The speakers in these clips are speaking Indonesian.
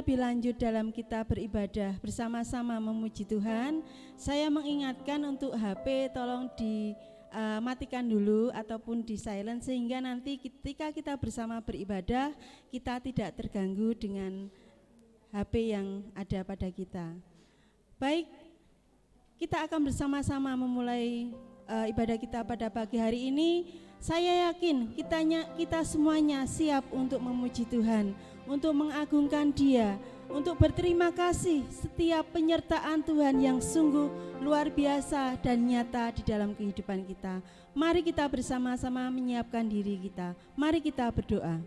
lebih lanjut dalam kita beribadah bersama-sama memuji Tuhan, saya mengingatkan untuk HP tolong dimatikan dulu ataupun di silent, sehingga nanti ketika kita bersama beribadah kita tidak terganggu dengan HP yang ada pada kita. Baik, kita akan bersama-sama memulai ibadah kita pada pagi hari ini. Saya yakin kita semuanya siap untuk memuji Tuhan, untuk mengagungkan Dia, untuk berterima kasih setiap penyertaan Tuhan yang sungguh luar biasa dan nyata di dalam kehidupan kita. Mari kita bersama-sama menyiapkan diri kita. Mari kita berdoa.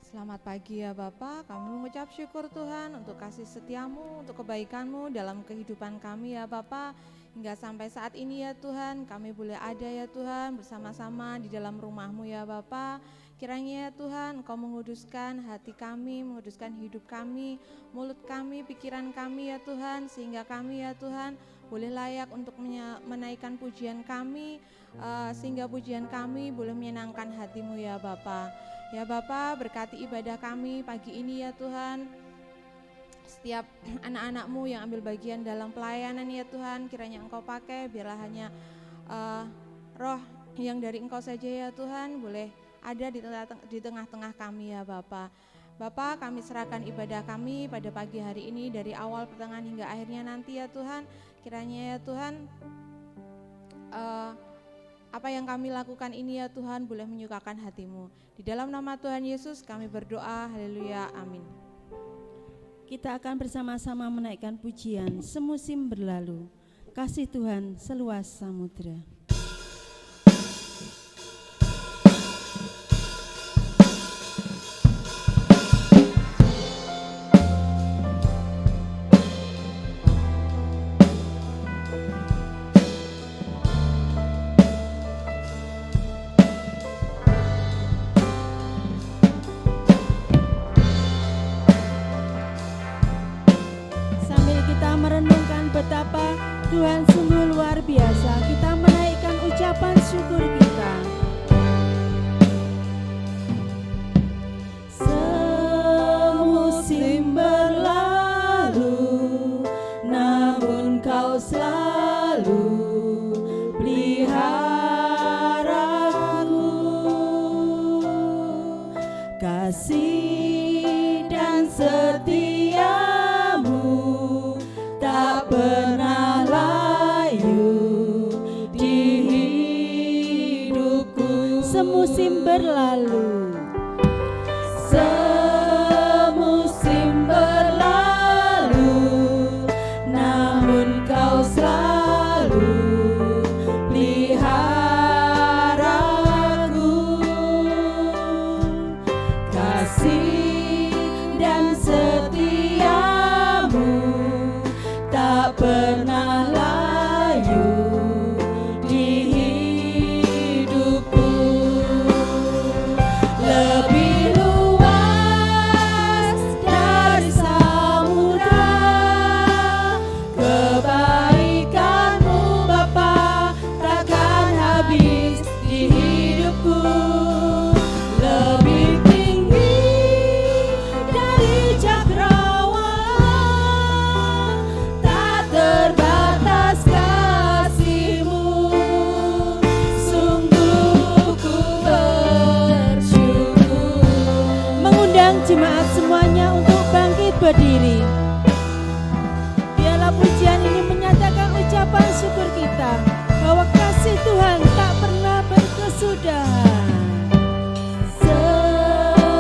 Selamat pagi ya Bapa, kami mengucap syukur Tuhan untuk kasih setiamu, untuk kebaikanmu dalam kehidupan kami ya Bapa. Hingga sampai saat ini ya Tuhan, kami boleh ada ya Tuhan bersama-sama di dalam rumah-Mu ya Bapa. Kiranya ya Tuhan Engkau menguduskan hati kami, menguduskan hidup kami, mulut kami, pikiran kami ya Tuhan, sehingga kami ya Tuhan boleh layak untuk menaikkan pujian kami, sehingga pujian kami boleh menyenangkan hati-Mu ya Bapa. Ya Bapa, berkati ibadah kami pagi ini ya Tuhan. Setiap anak-anak-Mu yang ambil bagian dalam pelayanan ya Tuhan, kiranya Engkau pakai, biarlah hanya roh yang dari Engkau saja ya Tuhan boleh ada di tengah-tengah kami ya Bapa. Bapa, kami serahkan ibadah kami pada pagi hari ini dari awal pertengahan hingga akhirnya nanti ya Tuhan. Kiranya ya Tuhan apa yang kami lakukan ini ya Tuhan boleh menyukakan hati-Mu. Di dalam nama Tuhan Yesus kami berdoa, haleluya, amin. Kita akan bersama-sama menaikkan pujian Semusim Berlalu, Kasih Tuhan Seluas Samudra. Betapa Tuhan sungguh luar biasa, kita menaikkan ucapan syukur kita. Semusim berlalu, namun Kau selalu peliharaku. Kasih dan setia-Mu tak pernah layu di hidupku. Semusim berlalu, semusim berlalu, namun Kau selalu peliharaku. Kasih dan setia-Mu tak pernah layu di hidupku. Lebih luas dari samudra, kebaikan-Mu Bapa takkan habis di hidupku. Lebih tinggi dari cakrawala, terbatas kasih-Mu, sungguh ku bersyukur. Mengundang jemaat semuanya untuk bangkit berdiri. Biarlah pujian ini menyatakan ucapan syukur kita bahwa kasih Tuhan tak pernah berkesudahan.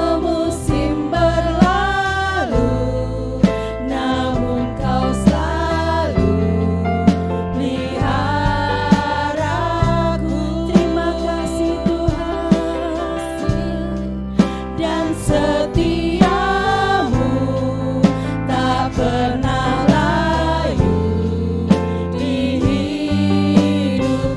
Semusim berlalu, namun Kau selalu peliharaku. Terima kasih Tuhan, dan setia-Mu tak pernah layu di hidupku.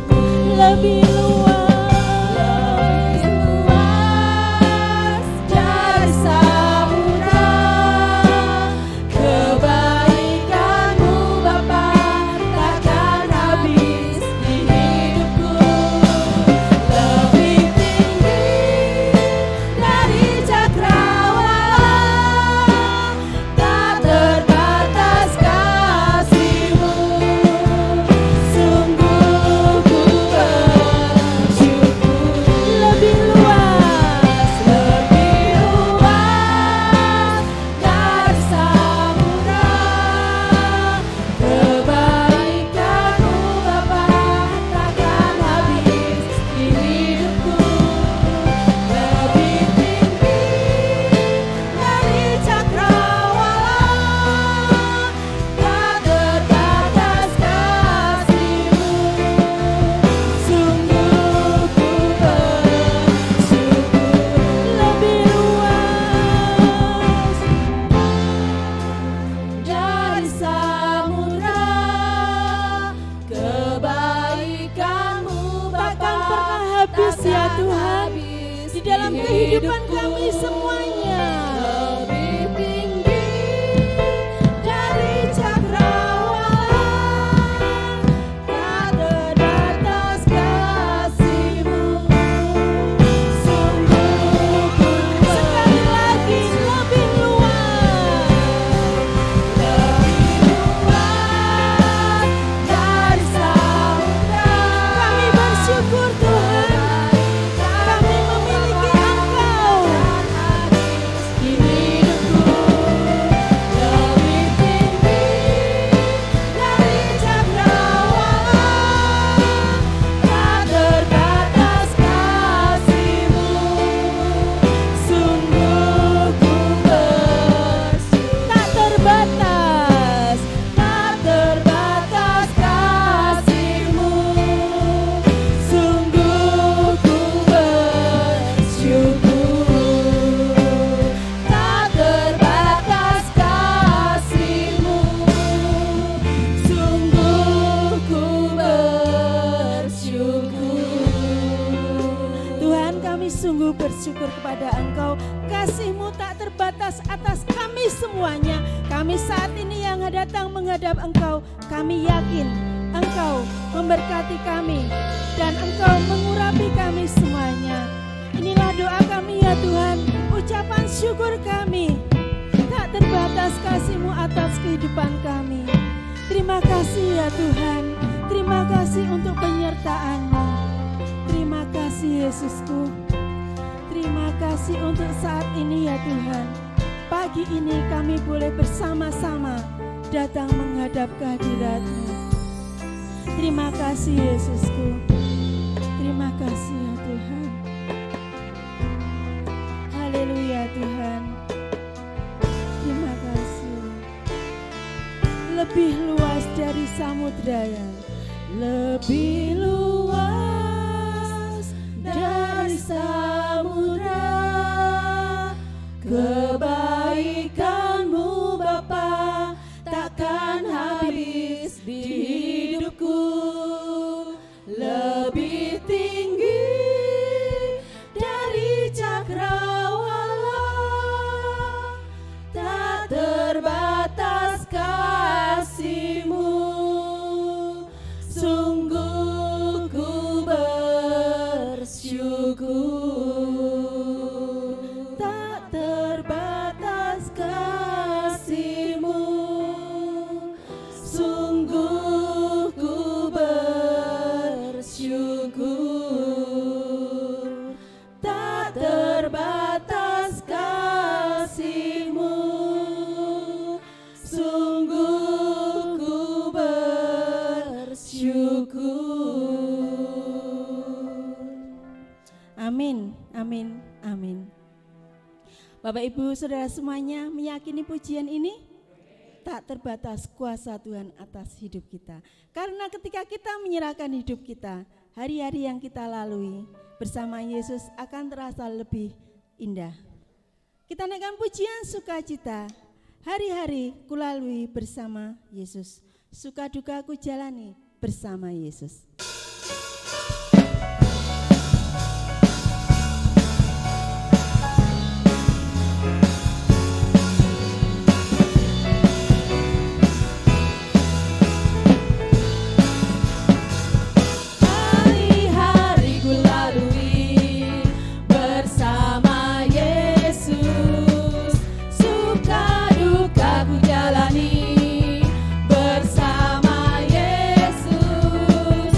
syukur kepada Engkau. Kasih-Mu tak terbatas atas kami semuanya. Kami saat ini yang datang menghadap Engkau, kami yakin Engkau memberkati kami dan Engkau mengurapi kami semuanya. Inilah doa kami ya Tuhan, ucapan syukur kami. Tak terbatas kasih-Mu atas kehidupan kami. Terima kasih ya Tuhan, terima kasih untuk penyertaan-Mu. Terima kasih Yesusku. Terima kasih untuk saat ini ya Tuhan. Pagi ini kami boleh bersama-sama datang menghadap kehadirat-Mu. Terima kasih Yesusku. Terima kasih ya Tuhan. Haleluya Tuhan. Terima kasih. Lebih luas dari samudra ya. Lebih luas dari samudra, kebaikan-Mu Bapa takkan habis di hidupku. Lebih tinggi dari cakrawala, tak terbatas kasih-Mu. Sungguh ku bersyukur, tak terbatas kasih-Mu. Sungguh ku bersyukur, tak terbatas kasih-Mu. Sungguh ku bersyukur. Amin, amin, amin. Bapak Ibu Saudara semuanya meyakini pujian ini? Tak terbatas kuasa Tuhan atas hidup kita. Karena ketika kita menyerahkan hidup kita, hari-hari yang kita lalui bersama Yesus akan terasa lebih indah. Kita naikkan pujian sukacita. Hari-hari kulalui bersama Yesus. Suka duka ku jalani bersama Yesus. Bersama Yesus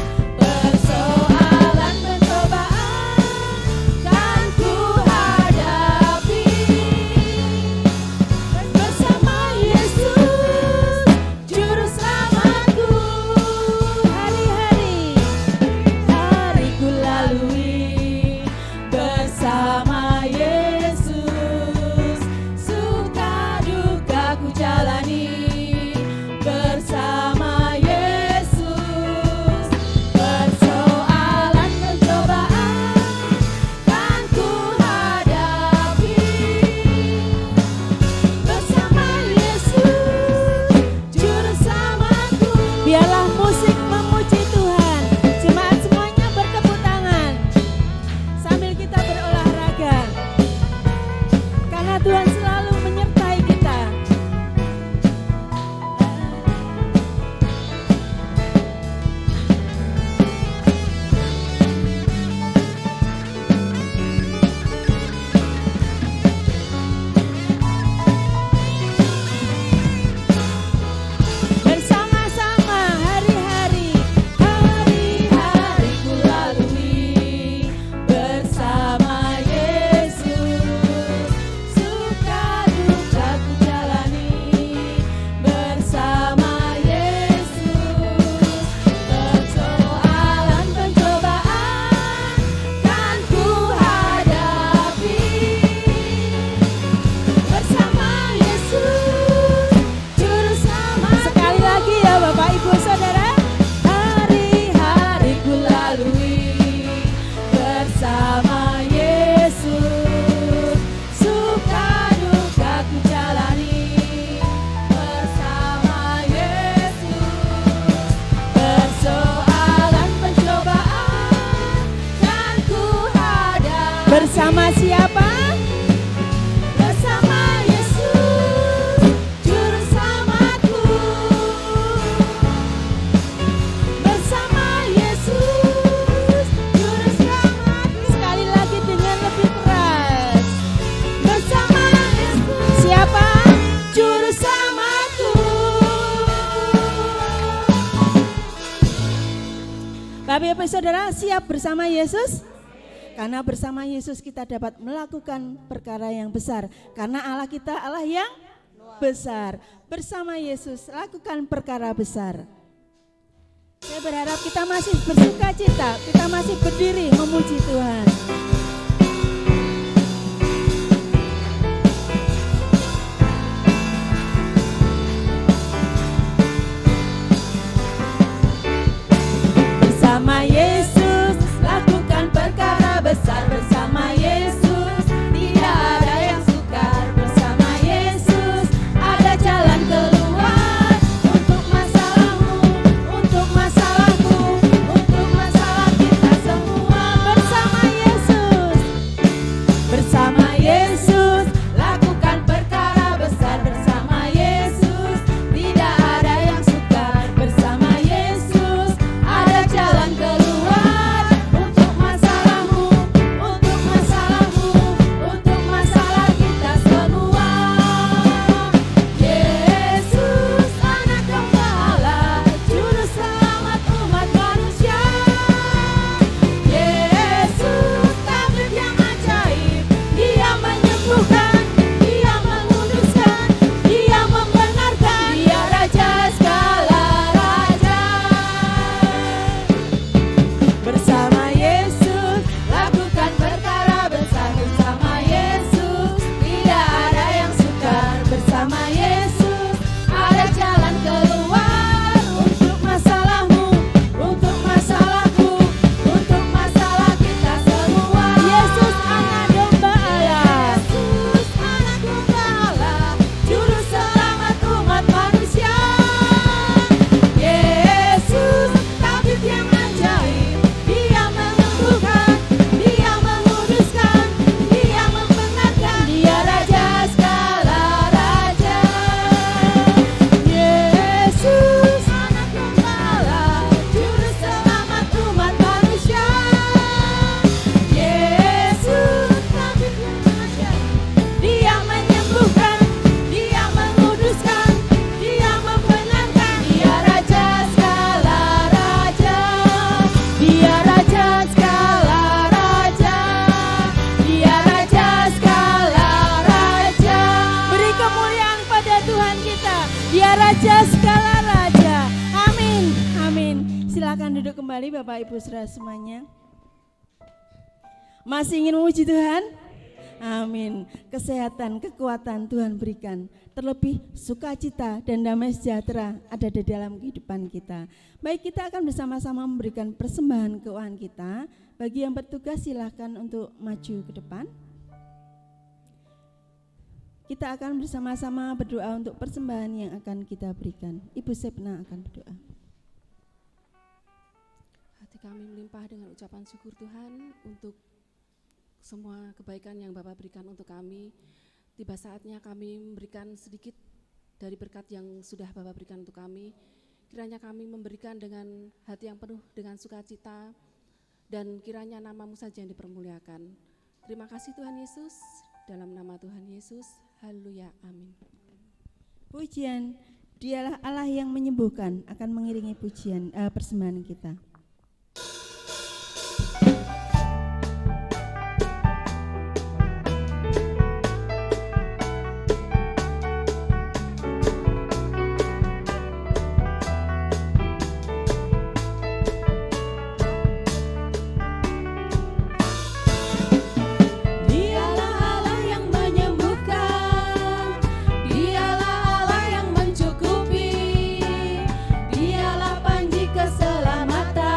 Ayo saudara, siap bersama Yesus? Karena bersama Yesus kita dapat melakukan perkara yang besar. Karena Allah kita Allah yang besar. Bersama Yesus lakukan perkara besar. Saya berharap kita masih bersuka cita, kita masih berdiri memuji Tuhan. Bersama Yesus lakukan perkara besar, bersama Yesus tidak ada yang sukar, bersama Yesus ada jalan keluar untuk masalahmu, untuk masalahku, untuk masalah kita semua. Bersama Yesus lakukan perkara besar, bersama Yesus tidak ada yang sukar, bersama Yesus ada jalan keluar untuk masalahmu, untuk masalahmu, untuk masalah kita semua. Yesus anak domba Allah, juru selamat umat manusia. Yesus tabib yang ajaib, Dia menyembuhkan, Dia menguduskan, Dia membenarkan, Dia Raja segala raja. Bersama Yesus lakukan perkara besar, bersama Yesus tidak ada yang sukar, bersama Yesus ada jalan keluar untuk masalahmu, untuk masalahku, untuk masalah kita semua. Yesus anak domba Allah, Yesus anak domba Allah, juru selamat umat manusia. Yesus tabib yang ajaib, Dia menyembuhkan, Dia menguduskan, Dia membenarkan, Dia Raja segala raja. Yesus anak domba Allah, juru selamat umat manusia. Yesus tabib yang ajaib, Dia menyembuhkan, Dia menguduskan, Dia membenarkan, Dia Raja segala raja. Dia Raja segala raja, Dia Raja segala raja. Beri kemuliaan pada Tuhan kita, Dia Raja segala raja. Amin, amin. Silakan duduk kembali Bapak Ibu saudara semuanya. Masih ingin memuji Tuhan? Amin. Kesehatan, kekuatan Tuhan berikan. Terlebih sukacita dan damai sejahtera ada di dalam kehidupan kita. Baik, kita akan bersama-sama memberikan persembahan keuangan kita. Bagi yang bertugas silakan untuk maju ke depan. Kita akan bersama-sama berdoa untuk persembahan yang akan kita berikan. Ibu Sepna akan berdoa. Hati kami melimpah dengan ucapan syukur Tuhan untuk semua kebaikan yang Bapak berikan untuk kami. Tiba saatnya kami memberikan sedikit dari berkat yang sudah Bapak berikan untuk kami. Kiranya kami memberikan dengan hati yang penuh dengan sukacita, dan kiranya nama-Mu saja yang dipermuliakan. Terima kasih Tuhan Yesus, dalam nama Tuhan Yesus, haleluya, amin. Pujian, Dialah Allah yang menyembuhkan akan mengiringi pujian persembahan kita. Dialah Allah yang menyembuhkan, Dialah Allah yang mencukupi, Dialah panji keselamatan.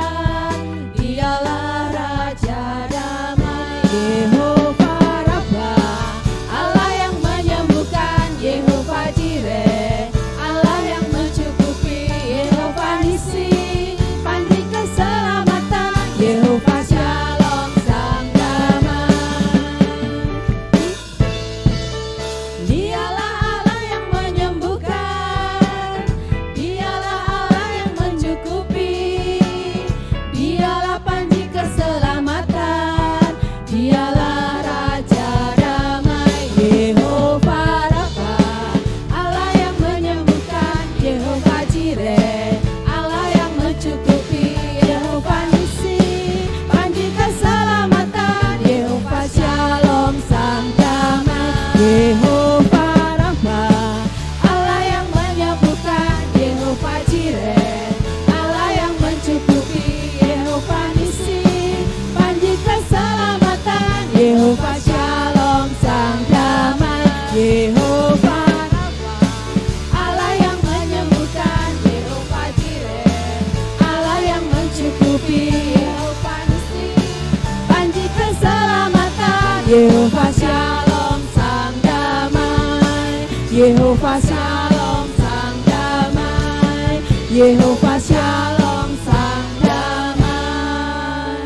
Yehova Shalom Sang Damai, Yehova Shalom Sang Damai, Yehova Shalom Sang Damai.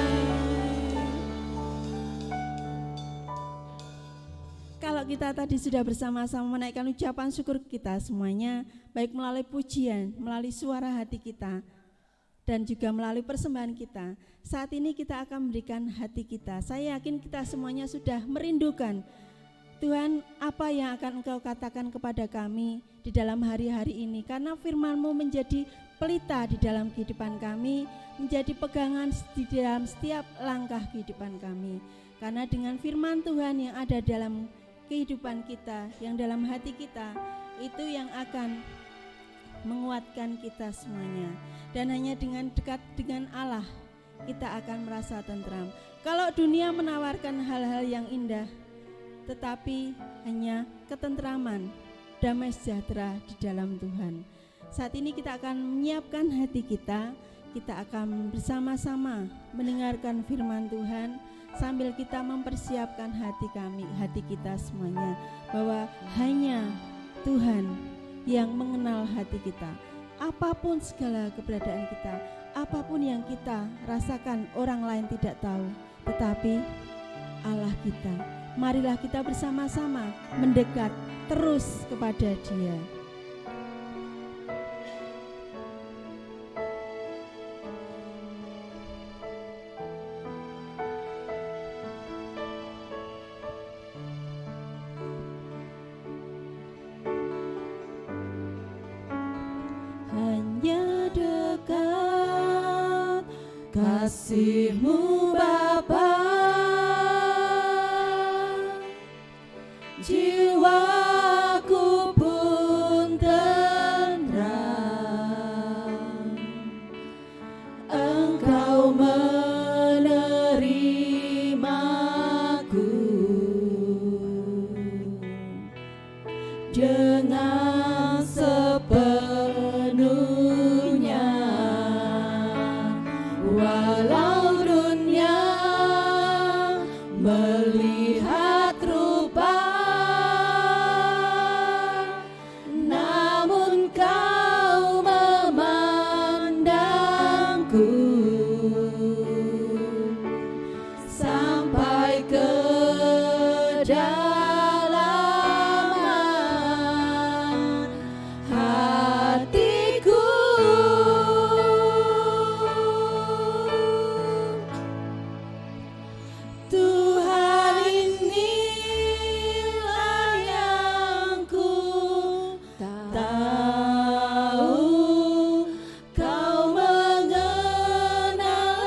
Kalau kita tadi sudah bersama-sama menaikkan ucapan syukur kita semuanya, baik melalui pujian, melalui suara hati kita, dan juga melalui persembahan kita. Saat ini kita akan memberikan hati kita. Saya yakin kita semuanya sudah merindukan, Tuhan, apa yang akan Engkau katakan kepada kami di dalam hari-hari ini. Karena firman-Mu menjadi pelita di dalam kehidupan kami, menjadi pegangan di dalam setiap langkah kehidupan kami. Karena dengan firman Tuhan yang ada dalam kehidupan kita, yang dalam hati kita, itu yang akan menguatkan kita semuanya. Dan hanya dengan dekat dengan Allah kita akan merasa tentram. Kalau dunia menawarkan hal-hal yang indah, tetapi hanya ketentraman, damai sejahtera di dalam Tuhan. Saat ini kita akan menyiapkan hati kita akan bersama-sama mendengarkan firman Tuhan sambil kita mempersiapkan hati kita semuanya, bahwa hanya Tuhan yang mengenal hati kita. Apapun segala keberadaan kita, apapun yang kita rasakan orang lain tidak tahu, tetapi Allah kita. Marilah kita bersama-sama mendekat terus kepada Dia. Kasih-Mu Bapa, jiwaku pun tenteram. Engkau menerimaku dengan sepenuhnya. Walau dunia melihat rupa, namun Kau memandangku sampai ke kedalaman hatiku. Tuhan, inilah yang ku tahu, Kau mengenal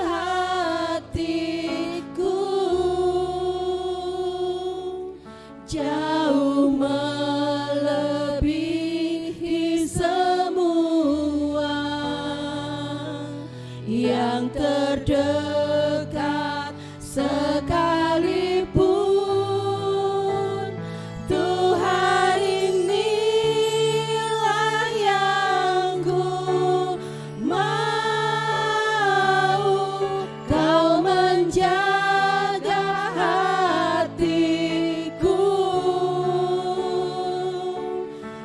hatiku jauh melebihi semua yang terdekat sekalipun. Tuhan, inilah yang ku mau, Kau menjaga hatiku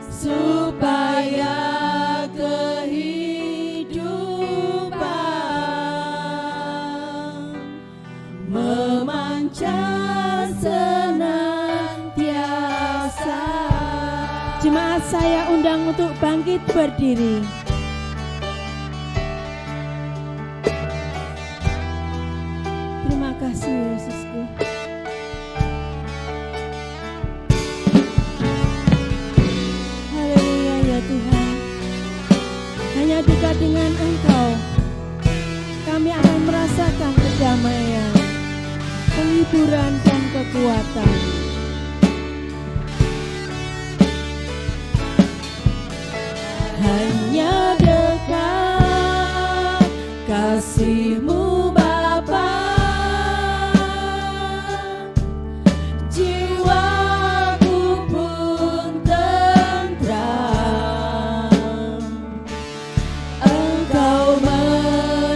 supaya kehidupan memancar senantiasa. Jemaat, saya undang untuk bangkit berdiri. Terima kasih Yesusku. Haleluya ya Tuhan. Hanya dekat dengan Engkau kami akan merasakan kedamaian, penghiburan dan kekuatan. Hanya dekat kasih-Mu Bapa, jiwaku pun tentram. Engkau menerimaku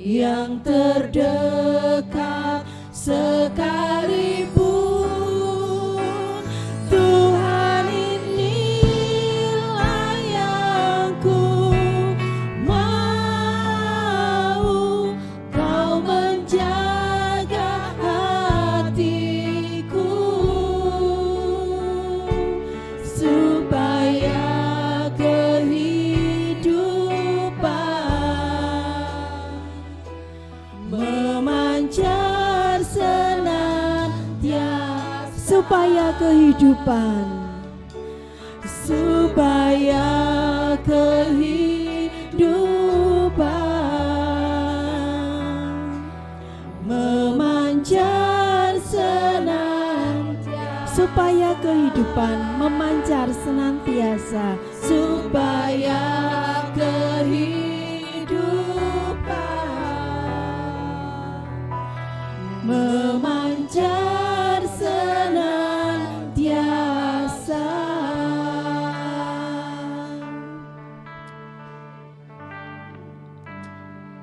yang terdekat sekalipun. Tuhan, inilah yang ku mau, Kau menjaga hatiku supaya kehidupan memancar senantiasa, supaya kehidupan memancar senantiasa, supaya kehidupan memancar senantiasa, supaya kehidupan memancar senantiasa.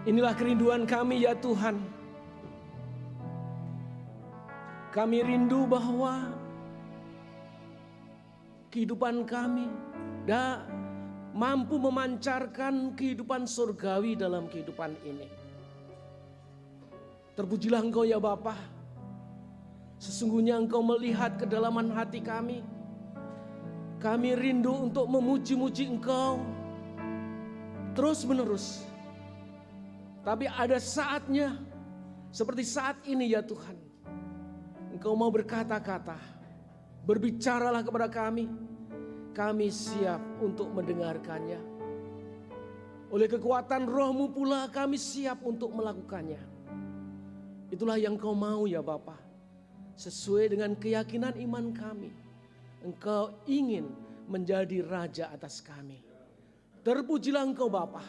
Inilah kerinduan kami ya Tuhan. Kami rindu bahwa kehidupan kami mampu memancarkan kehidupan surgawi dalam kehidupan ini. Terpujilah Engkau ya Bapa. Sesungguhnya Engkau melihat kedalaman hati kami. Kami rindu untuk memuji-muji Engkau terus menerus. Tapi ada saatnya seperti saat ini ya Tuhan. Engkau mau berkata-kata, berbicaralah kepada kami. Kami siap untuk mendengarkannya. Oleh kekuatan Roh-Mu pula kami siap untuk melakukannya. Itulah yang Kau mau ya Bapa. Sesuai dengan keyakinan iman kami. Engkau ingin menjadi Raja atas kami. Terpujilah Engkau Bapa.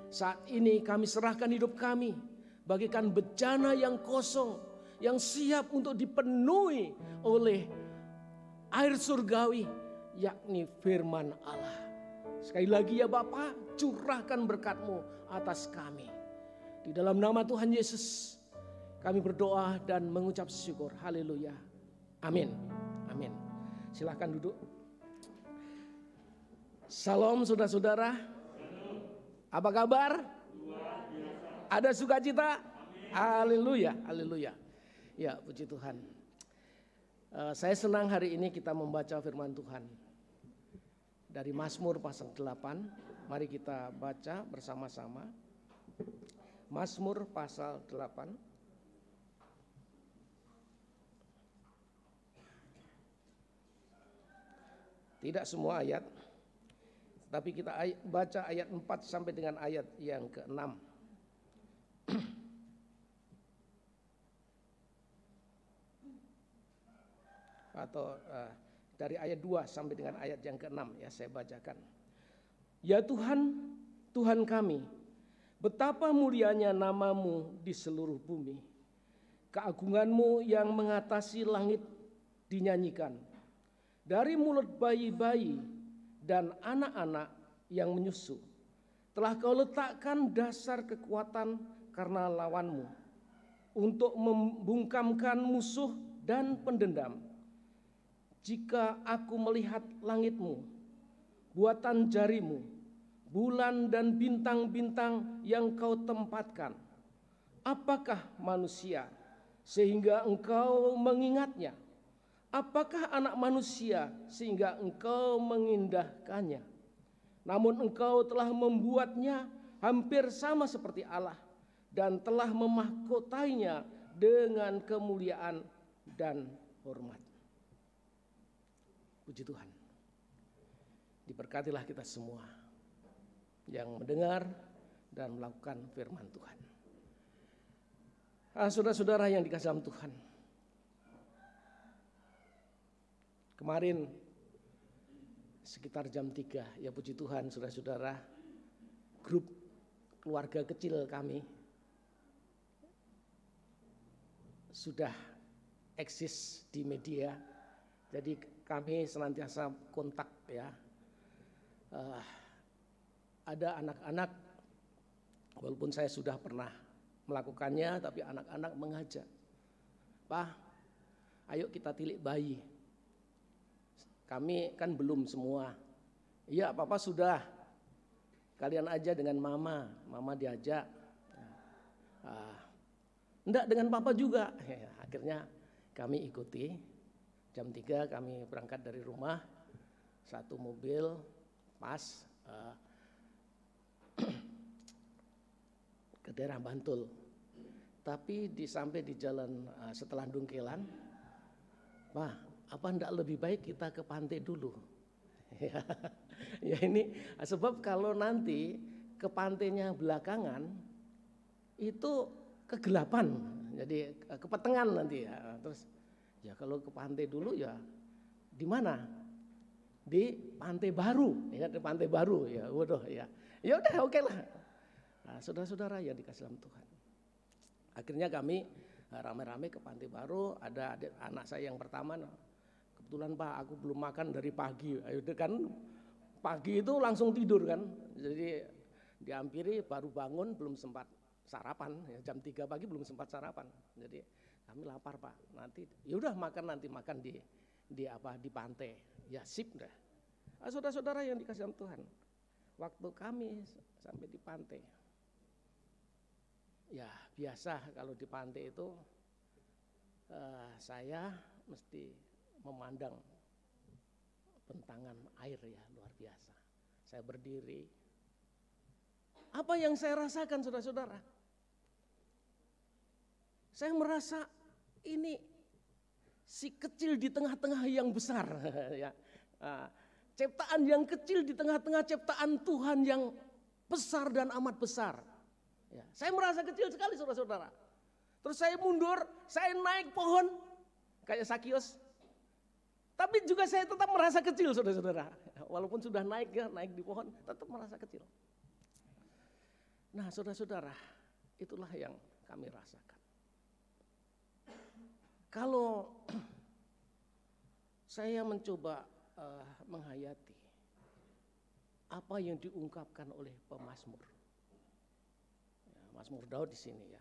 Saat ini kami serahkan hidup kami. Bagikan bejana yang kosong. Yang siap untuk dipenuhi oleh air surgawi, yakni firman Allah. Sekali lagi ya Bapa, curahkan berkat-Mu atas kami. Di dalam nama Tuhan Yesus kami berdoa dan mengucap syukur. Haleluya. Amin. Amin. Silahkan duduk. Salam saudara-saudara. Apa kabar? Ada sukacita? Haleluya. Haleluya. Ya, puji Tuhan. Saya senang hari ini kita membaca firman Tuhan. Dari Mazmur pasal 8, mari kita baca bersama-sama. Mazmur pasal 8. Tidak semua ayat, tapi kita baca ayat 4 sampai dengan ayat yang ke-6. Atau dari ayat 2 sampai dengan ayat yang ke-6 ya saya bacakan. Ya Tuhan, Tuhan kami, betapa mulianya nama-Mu di seluruh bumi. Keagungan-Mu yang mengatasi langit dinyanyikan. Dari mulut bayi-bayi dan anak-anak yang menyusu, telah Kau letakkan dasar kekuatan karena lawan-Mu, untuk membungkamkan musuh dan pendendam. Jika aku melihat langit-Mu, buatan jari-Mu, bulan dan bintang-bintang yang Kau tempatkan, apakah manusia sehingga Engkau mengingatnya? Apakah anak manusia sehingga Engkau mengindahkannya? Namun Engkau telah membuatnya hampir sama seperti Allah dan telah memahkotainya dengan kemuliaan dan hormat. Puji Tuhan. Diberkatilah kita semua yang mendengar dan melakukan firman Tuhan. Saudara-saudara yang dikasihi dalam Tuhan. Kemarin sekitar jam 3, ya puji Tuhan saudara-saudara, grup keluarga kecil kami sudah eksis di media. Jadi kami senantiasa kontak ya. Ada anak-anak, walaupun saya sudah pernah melakukannya, tapi anak-anak mengajak, "Pak, ayo kita tilik bayi. Kami kan belum semua." "Iya, Papa sudah. Kalian aja dengan Mama." Mama diajak. "Enggak, dengan Papa juga." Ya, akhirnya kami ikuti. Jam 3 kami berangkat dari rumah, satu mobil pas ke daerah Bantul. Tapi sampai di jalan setelah Dungkelan, "Pak, apa enggak lebih baik kita ke pantai dulu?" Ya ini sebab kalau nanti ke pantainya belakangan itu kegelapan, jadi kepetengan nanti ya. Terus ya kalau ke pantai dulu ya di mana? Di Pantai Baru, ya di Pantai Baru ya. Waduh ya. Ya udah oke lah. Nah, saudara-saudara yang dikasih dalam Tuhan. Akhirnya kami rame-rame ke Pantai Baru, ada anak saya yang pertama, "Kebetulan Pak, aku belum makan dari pagi." Ayo kan pagi itu langsung tidur kan. Jadi dihampiri baru bangun belum sempat sarapan, ya, jam 3 pagi belum sempat sarapan. Jadi kami lapar Pak. Nanti ya udah makan di pantai. Ya sip dah. Saudara-saudara yang dikasih dalam Tuhan. Waktu kami sampai di pantai, ya biasa kalau di pantai itu saya mesti memandang bentangan air ya luar biasa. Saya berdiri. Apa yang saya rasakan saudara-saudara? Saya merasa ini si kecil di tengah-tengah yang besar. Ya. Ciptaan yang kecil di tengah-tengah ciptaan Tuhan yang besar dan amat besar. Ya, saya merasa kecil sekali saudara-saudara. Terus saya mundur, saya naik pohon kayak Sakius. Tapi juga saya tetap merasa kecil saudara-saudara. Walaupun sudah naik di pohon, tetap merasa kecil. Nah saudara-saudara, itulah yang kami rasakan. Kalau saya mencoba menghayati apa yang diungkapkan oleh pemazmur, ya, Mazmur Daud di sini ya.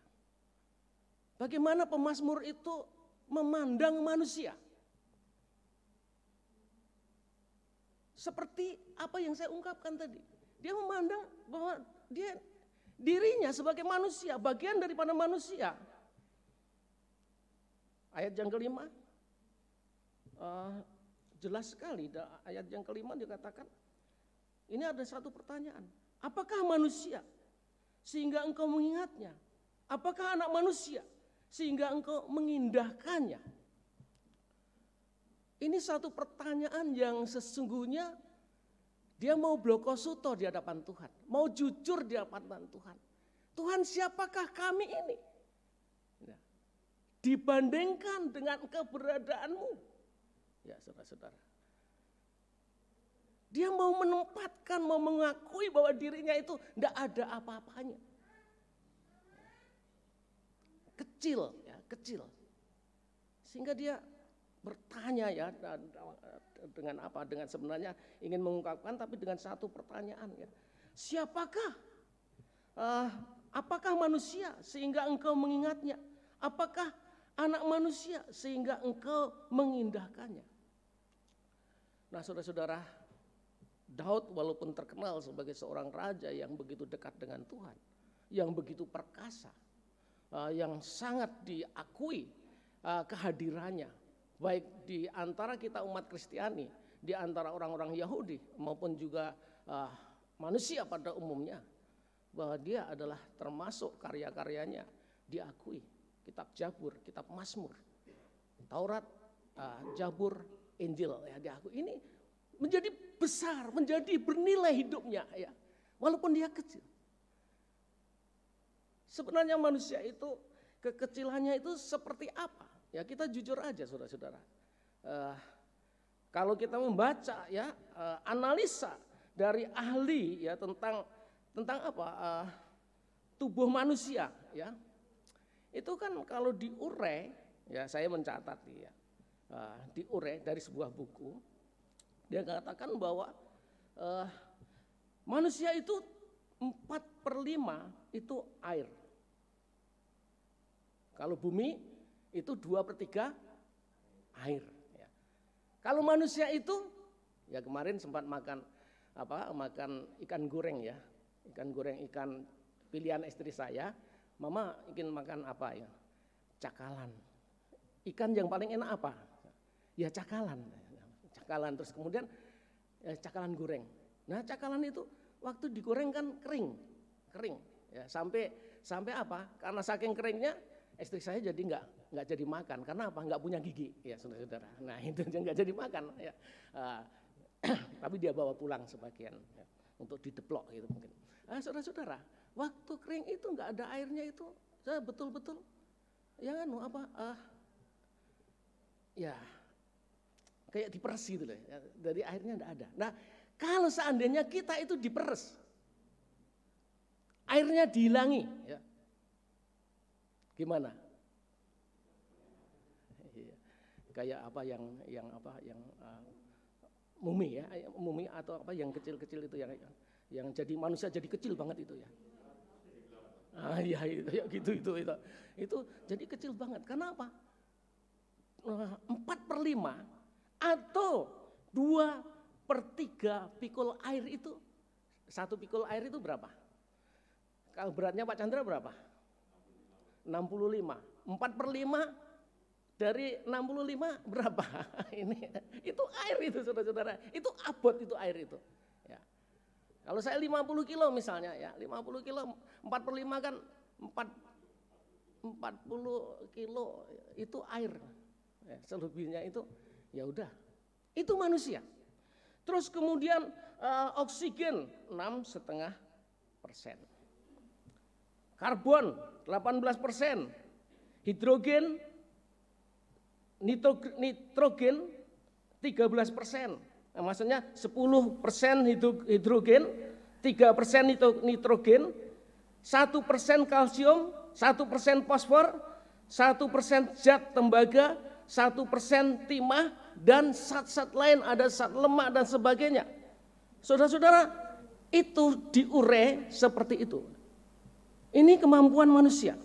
Bagaimana pemazmur itu memandang manusia? Seperti apa yang saya ungkapkan tadi. Dia memandang bahwa dirinya sebagai manusia, bagian daripada manusia. Ayat yang kelima, jelas sekali ayat yang kelima dikatakan, ini ada satu pertanyaan. Apakah manusia sehingga engkau mengingatnya? Apakah anak manusia sehingga engkau mengindahkannya? Ini satu pertanyaan yang sesungguhnya dia mau blokosuto di hadapan Tuhan. Mau jujur di hadapan Tuhan. Tuhan, siapakah kami ini? Nah, dibandingkan dengan keberadaanmu. Ya saudara-saudara. Dia mau menempatkan, mau mengakui bahwa dirinya itu tidak ada apa-apanya. Kecil, ya kecil. Sehingga dia bertanya ya dengan apa? Dengan sebenarnya ingin mengungkapkan tapi dengan satu pertanyaan ya. Siapakah? Apakah manusia sehingga engkau mengingatnya? Apakah anak manusia sehingga engkau mengindahkannya? Nah saudara-saudara, Daud walaupun terkenal sebagai seorang raja yang begitu dekat dengan Tuhan, yang begitu perkasa, yang sangat diakui kehadirannya, baik di antara kita umat Kristiani, di antara orang-orang Yahudi maupun juga manusia pada umumnya, bahwa dia adalah termasuk karya-karyanya diakui. Kitab Jabur, kitab Mazmur, Taurat, Jabur, Injil ya diakui. Ini menjadi besar, menjadi bernilai hidupnya ya, walaupun dia kecil. Sebenarnya manusia itu kekecilannya itu seperti apa? Ya kita jujur aja saudara-saudara. Kalau kita membaca ya analisa dari ahli ya tentang apa tubuh manusia ya, itu kan kalau diurai ya, saya mencatat ya diurai dari sebuah buku, dia katakan bahwa manusia itu 4/5 itu air. Kalau bumi itu 2/3 air. Ya. Kalau manusia itu, ya kemarin sempat makan ikan goreng ya, ikan pilihan istri saya. Mama ingin makan apa ya? Cakalan. Ikan yang paling enak apa? Ya cakalan. Terus kemudian cakalan goreng. Nah cakalan itu waktu digoreng kan kering. Ya, sampai apa? Karena saking keringnya istri saya jadi nggak jadi makan. Karena apa? Nggak punya gigi, ya saudara-saudara. Nah itu nggak jadi makan. Ya. Tapi dia bawa pulang sebagian ya, untuk dideplok gitu mungkin. Saudara-saudara, waktu kering itu nggak ada airnya itu, saya betul-betul ya ya kayak diperes gitu loh. Ya, dari airnya nggak ada. Nah kalau seandainya kita itu diperes, airnya dihilangi, ya. Gimana? Kayak apa yang mumi ya, mumi atau apa yang kecil-kecil itu yang jadi manusia jadi kecil banget itu ya. Ya itu ya itu jadi kecil banget. Karena apa? 4/5 atau 2/3 pikul air itu, 1 pikul air itu berapa? Kalau beratnya Pak Chandra berapa? 65. 4/5 dari 65 berapa? Itu air itu saudara-saudara. Itu abot itu air itu. Ya. Kalau saya 50 kilo misalnya ya, 50 kilo 4/5 kan 40 kilo itu air. Ya, selebihnya itu ya udah. Itu manusia. Terus kemudian oksigen 6,5%. Karbon 18%. Hidrogen nitrogen 13%. Nah, maksudnya 10% hidrogen, 3% nitrogen, 1% kalsium, 1% fosfor, 1% zat tembaga, 1% timah, dan zat-zat lain, ada zat lemak dan sebagainya. Saudara-saudara, itu diure seperti itu. Ini kemampuan manusia.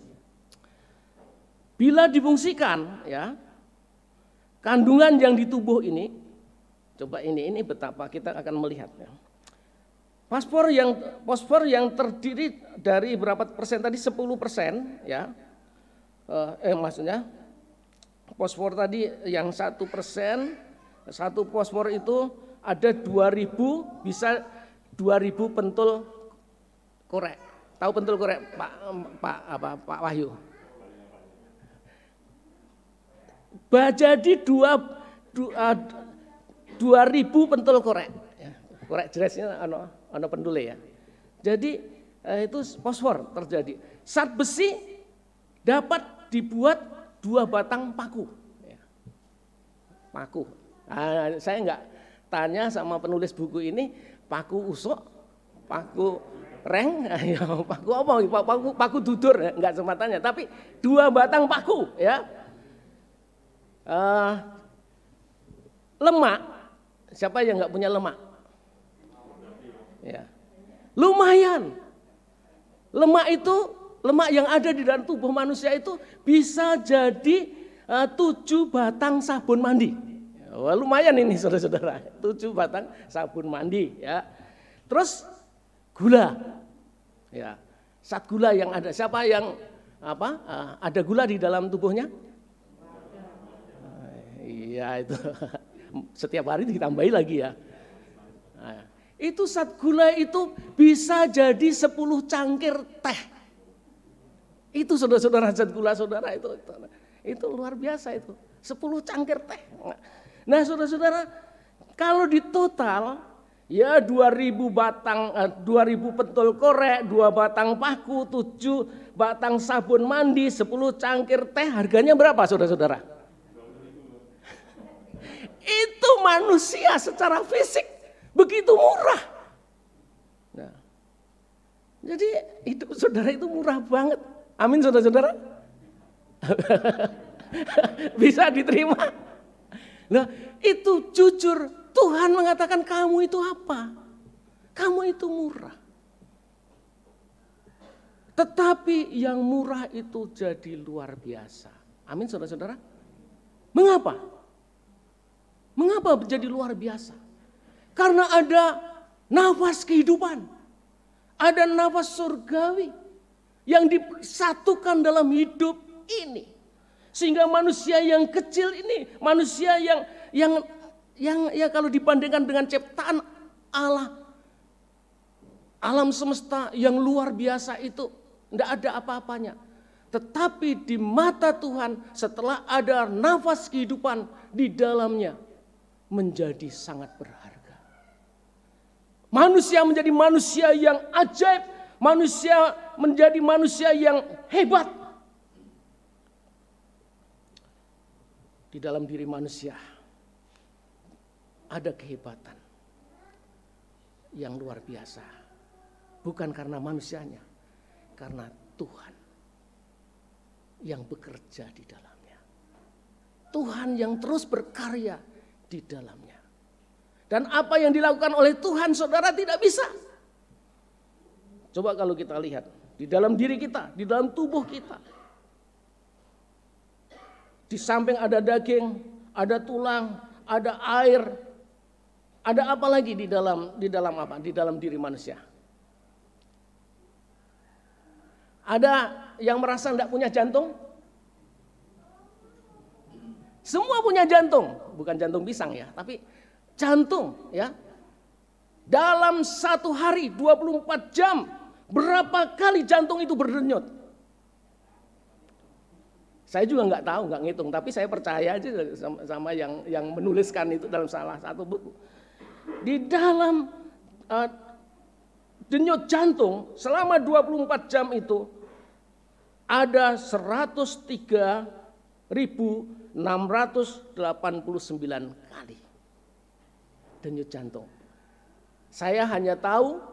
Bila difungsikan, ya, kandungan yang di tubuh ini, coba ini betapa kita akan melihatnya. Fosfor yang terdiri dari berapa persen tadi? 10%, ya. Maksudnya fosfor tadi yang 1%, satu fosfor itu ada 2000, bisa 2000 pentul korek. Tahu pentul korek Pak Wahyu? Jadi 2000 pentul korek. Korek jelasnya ono pendule ya. Jadi itu fosfor terjadi. Zat besi dapat dibuat 2 batang paku. Paku. Nah, saya enggak tanya sama penulis buku ini paku usok, paku reng, paku apa? Paku dudur, enggak sempat tanya. Tapi 2 batang paku, ya. Lemak, siapa yang enggak punya lemak? Ya. Lumayan. Lemak yang ada di dalam tubuh manusia itu bisa jadi 7 batang sabun mandi. Wah, lumayan ini saudara-saudara, 7 batang sabun mandi ya. Terus gula. Ya. Zat gula yang ada, siapa yang ada gula di dalam tubuhnya? Iya itu. Setiap hari ditambahi lagi ya. Nah, itu zat gula itu bisa jadi 10 cangkir teh. Itu saudara-saudara zat gula saudara itu luar biasa itu. 10 cangkir teh. Nah, saudara-saudara, kalau di total ya 2000 pentul korek, 2 batang paku, 7 batang sabun mandi, 10 cangkir teh, harganya berapa saudara-saudara? Itu manusia secara fisik begitu murah. Nah, jadi hidup saudara itu murah banget. Amin saudara-saudara. Bisa diterima. Nah, itu jujur Tuhan mengatakan kamu itu apa? Kamu itu murah. Tetapi yang murah itu jadi luar biasa. Amin saudara-saudara. Mengapa? Mengapa menjadi luar biasa? Karena ada nafas kehidupan. Ada nafas surgawi yang disatukan dalam hidup ini. Sehingga manusia yang kecil ini, manusia yang ya kalau dibandingkan dengan ciptaan Allah, alam semesta yang luar biasa itu, tidak ada apa-apanya. Tetapi di mata Tuhan setelah ada nafas kehidupan di dalamnya menjadi sangat berharga. Manusia menjadi manusia yang ajaib, manusia menjadi manusia yang hebat. Di dalam diri manusia ada kehebatan yang luar biasa. Bukan karena manusianya, karena Tuhan yang bekerja di dalamnya. Tuhan yang terus berkarya di dalamnya. Dan apa yang dilakukan oleh Tuhan, saudara, tidak bisa. Coba kalau kita lihat di dalam diri kita, di dalam tubuh kita. Di samping ada daging, ada tulang, ada air, ada apa lagi di dalam apa? Di dalam diri manusia. Ada yang merasa tidak punya jantung? Semua punya jantung, bukan jantung pisang ya, tapi jantung ya. Dalam satu hari 24 jam, berapa kali jantung itu berdenyut? Saya juga nggak tahu, nggak ngitung, tapi saya percaya aja sama yang menuliskan itu dalam salah satu buku. Di dalam denyut jantung selama 24 jam itu ada 103.689 kali denyut jantung. Saya hanya tahu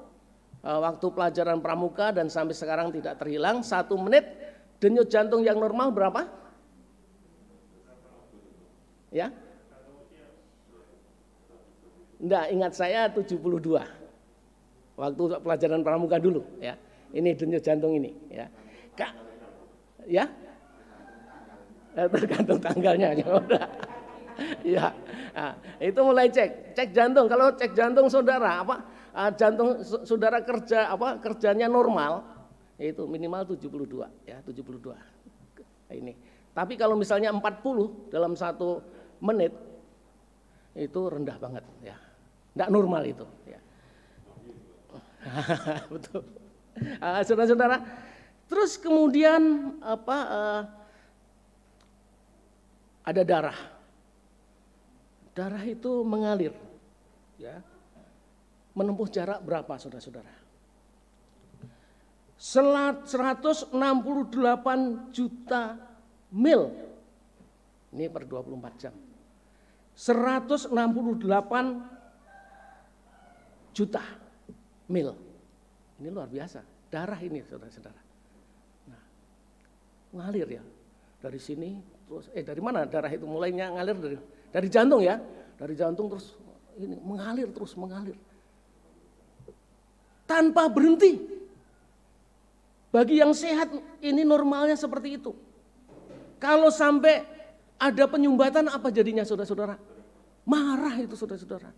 waktu pelajaran pramuka dan sampai sekarang tidak terhilang, 1 menit denyut jantung yang normal berapa? Ya? Enggak, ingat saya 72. Waktu pelajaran pramuka dulu ya. Ini denyut jantung ini ya. Kak, ya? Tergantung tanggalnya ya udah. Ya. Nah, itu mulai cek jantung. Kalau cek jantung saudara apa? Jantung saudara kerjanya normal. Itu minimal 72 ya, 72. Ini. Tapi kalau misalnya 40 dalam 1 menit itu rendah banget ya. Enggak normal itu ya. Betul. Saudara-saudara, terus kemudian ada darah. Darah itu mengalir ya. Menempuh jarak berapa saudara-saudara? 168 juta mil. Ini per 24 jam. 168 juta mil. Ini luar biasa. Darah ini saudara-saudara. Nah, ngalir ya. Dari sini terus dari mana darah itu mulainya ngalir dari jantung ya. Dari jantung terus ini mengalir terus mengalir. Tanpa berhenti. Bagi yang sehat ini normalnya seperti itu. Kalau sampai ada penyumbatan apa jadinya saudara-saudara? Marah itu saudara-saudara.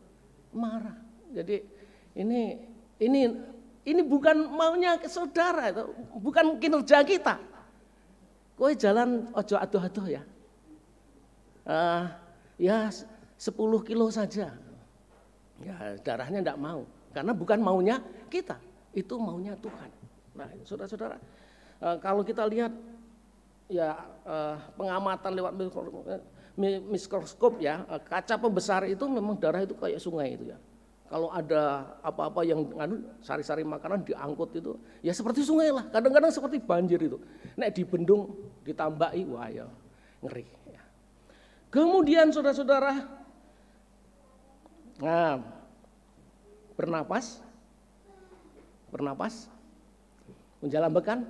Marah. Jadi ini bukan maunya saudara itu, bukan kinerja kita. Kowe jalan ojo adoh-adoh ya. Ya 10 kilo saja. Ya darahnya enggak mau. Karena bukan maunya kita, itu maunya Tuhan. Nah, saudara-saudara, kalau kita lihat ya pengamatan lewat mikroskop ya, kaca pembesar itu memang darah itu kayak sungai itu ya. Kalau ada apa-apa yang sari-sari makanan diangkut itu, ya seperti sungai lah. Kadang-kadang seperti banjir itu. Nek dibendung, ditambahi, wah ya ngeri. Ya. Kemudian saudara-saudara, nah, bernapas, menjalankan,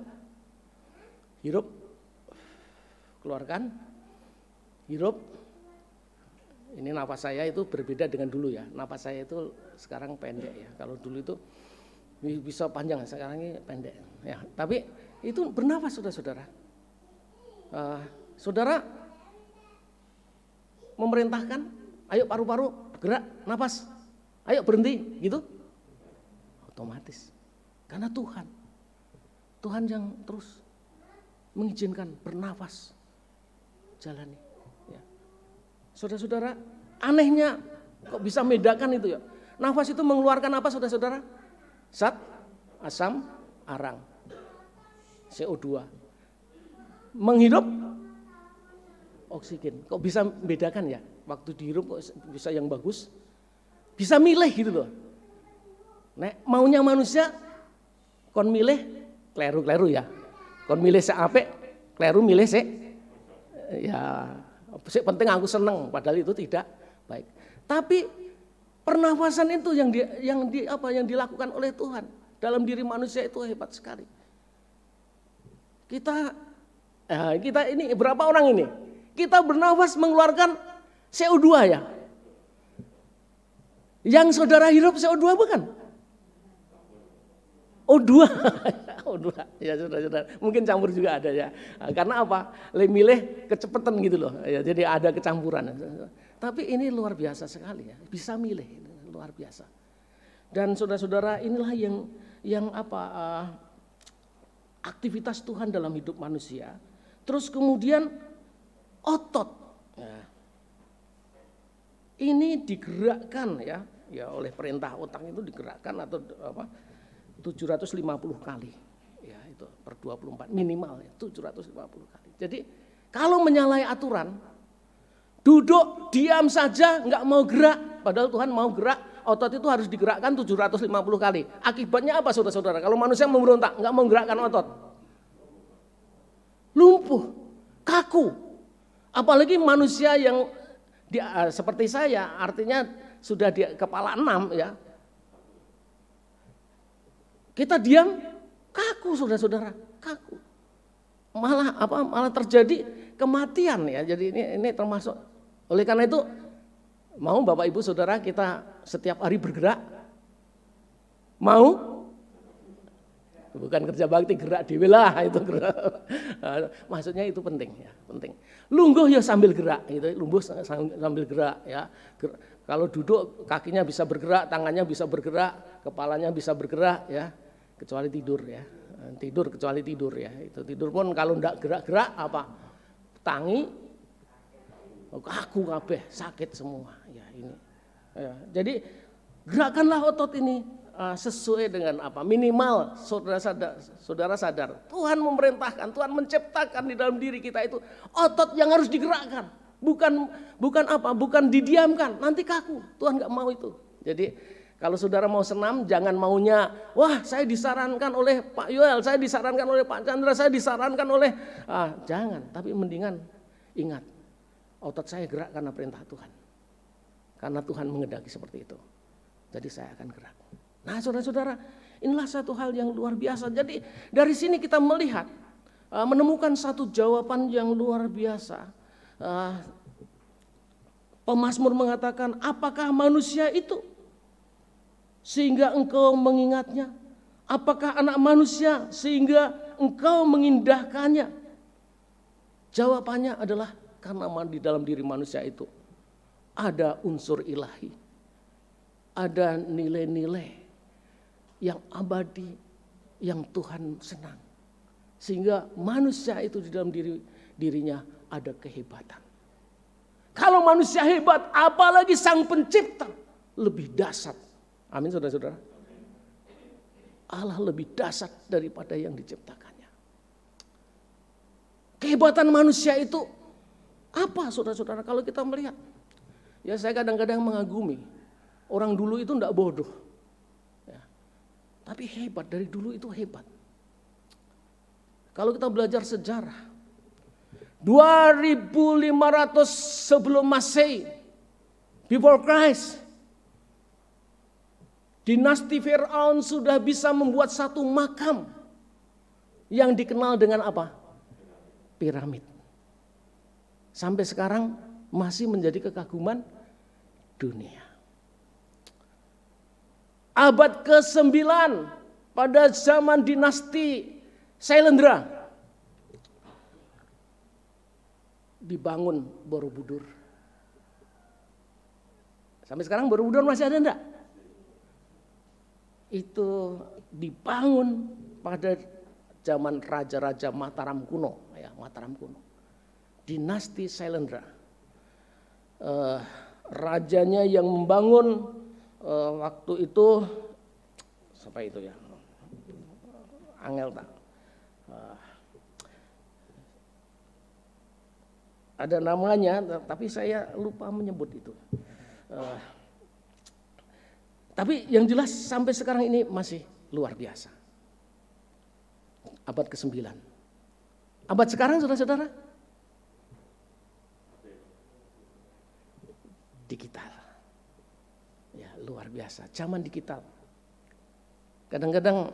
hirup, keluarkan, hirup. Ini nafas saya itu berbeda dengan dulu ya. Nafas saya itu sekarang pendek ya. Kalau dulu itu bisa panjang, sekarang ini pendek. Ya, tapi itu bernafas saudara-saudara. Saudara memerintahkan, ayo paru-paru gerak, nafas, ayo berhenti, gitu. Otomatis, karena Tuhan yang terus mengizinkan bernafas, jalani. Ya. Saudara-saudara, anehnya kok bisa membedakan itu ya. Nafas itu mengeluarkan apa saudara-saudara? Zat, asam, arang, CO2. Menghirup oksigen. Kok bisa membedakan ya? Waktu dihirup kok bisa yang bagus? Bisa milih gitu loh. Nek maunya manusia kon milih kleru-kleru ya. Kon milih sik apik, kleru milih sik ya sik penting aku seneng, padahal itu tidak baik. Tapi pernafasan itu yang dilakukan oleh Tuhan dalam diri manusia itu hebat sekali. Kita ini berapa orang ini? Kita bernafas mengeluarkan CO2 ya. Yang saudara hirup CO2 bukan? O2. O2. Ya saudara-saudara, mungkin campur juga ada ya. Karena apa? Milih kecepatan gitu loh. Ya, jadi ada kecampuran. Tapi ini luar biasa sekali ya. Bisa milih, luar biasa. Dan saudara-saudara, inilah yang aktivitas Tuhan dalam hidup manusia. Terus kemudian otot. Ya. Ini digerakkan ya oleh perintah otak itu digerakkan atau 750 kali. Ya, itu per 24 minimal ya, 750 kali. Jadi kalau menyalahi aturan, duduk diam saja nggak mau gerak, padahal Tuhan mau gerak, otot itu harus digerakkan 750 kali. Akibatnya apa saudara-saudara? Kalau manusia memberontak, nggak mau gerakkan otot, lumpuh, kaku. Apalagi manusia yang seperti saya, artinya sudah di kepala 6 ya. Kita diam, kaku saudara-saudara, kaku. Malah terjadi kematian ya. Jadi ini termasuk. Oleh karena itu, mau Bapak Ibu Saudara kita setiap hari bergerak? Mau? Bukan kerja bakti, gerak dewe lah itu gerak. Maksudnya itu penting ya, penting. Lungguh ya sambil gerak, gitu. Lungguh sambil gerak ya. Kalau duduk kakinya bisa bergerak, tangannya bisa bergerak, kepalanya bisa bergerak ya, kecuali tidur ya. Tidur kecuali tidur ya. Itu tidur pun kalau enggak gerak-gerak apa? Tangi kaku kabeh, sakit semua ya ini. Ya, jadi gerakanlah otot ini sesuai dengan apa? Minimal saudara sadar. Tuhan memerintahkan, Tuhan menciptakan di dalam diri kita itu otot yang harus digerakkan. Bukan apa? Bukan didiamkan, nanti kaku. Tuhan enggak mau itu. Jadi kalau saudara mau senam, jangan maunya, wah saya disarankan oleh Pak Yoel, saya disarankan oleh Pak Chandra, saya disarankan oleh, jangan. Tapi mendingan ingat, otot saya gerak karena perintah Tuhan. Karena Tuhan mengendaki seperti itu. Jadi saya akan gerak. Nah saudara-saudara, inilah satu hal yang luar biasa. Jadi dari sini kita melihat, menemukan satu jawaban yang luar biasa. Pemazmur mengatakan, apakah manusia itu sehingga engkau mengingatnya? Apakah anak manusia sehingga engkau mengindahkannya? Jawabannya adalah karena di dalam diri manusia itu ada unsur ilahi, ada nilai-nilai yang abadi yang Tuhan senang. Sehingga manusia itu di dalam dirinya ada kehebatan. Kalau manusia hebat, apalagi Sang Pencipta lebih dahsyat. Amin saudara-saudara. Allah lebih dahsyat daripada yang diciptakannya. Kehebatan manusia itu apa saudara-saudara kalau kita melihat? Ya saya kadang-kadang mengagumi. Orang dulu itu enggak bodoh. Ya. Tapi hebat, dari dulu itu hebat. Kalau kita belajar sejarah. 2500 sebelum Masehi. Before Christ. Dinasti Firaun sudah bisa membuat satu makam yang dikenal dengan apa? Piramid. Sampai sekarang masih menjadi kekaguman dunia. Abad ke-9 pada zaman dinasti Sailendra dibangun Borobudur. Sampai sekarang Borobudur masih ada enggak? Itu dibangun pada zaman raja-raja Mataram kuno, ya, Mataram kuno. Dinasti Sailendra. Rajanya yang membangun waktu itu siapa itu ya? Angel tak? Ada namanya, tapi saya lupa menyebut itu. Tapi yang jelas sampai sekarang ini masih luar biasa. Abad ke-9. Abad sekarang saudara-saudara? Digital. Ya, luar biasa. Zaman digital. Kadang-kadang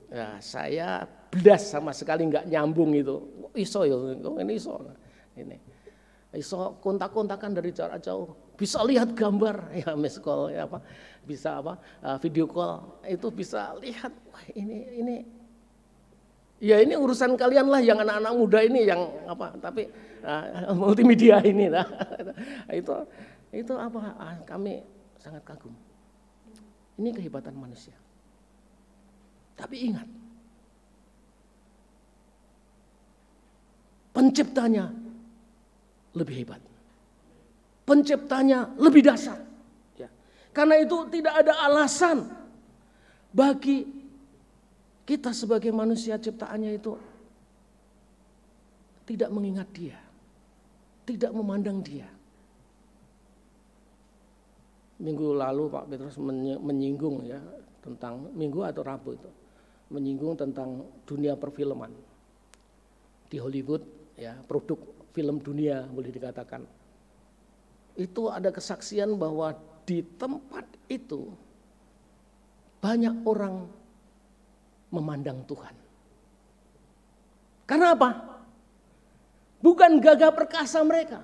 ya, saya belas sama sekali nggak nyambung itu. Iso ya, ini iso. Ini iso kontak-kontakan dari jarak jauh, bisa lihat gambar, ya miss call, ya apa, bisa apa, video call, itu bisa lihat. Wah, ini ya ini urusan kalian lah yang anak-anak muda ini yang apa, tapi multimedia ini nah, itu apa, kami sangat kagum. Ini kehebatan manusia. Tapi ingat, penciptanya lebih hebat. Penciptanya lebih dahsyat. Ya. Karena itu tidak ada alasan bagi kita sebagai manusia ciptaannya itu tidak mengingat dia, tidak memandang dia. Minggu lalu Pak Petrus menyinggung ya tentang Minggu atau Rabu itu, menyinggung tentang dunia perfilman di Hollywood, ya produk film dunia boleh dikatakan. Itu ada kesaksian bahwa di tempat itu banyak orang memandang Tuhan. Karena apa? Bukan gagah perkasa mereka.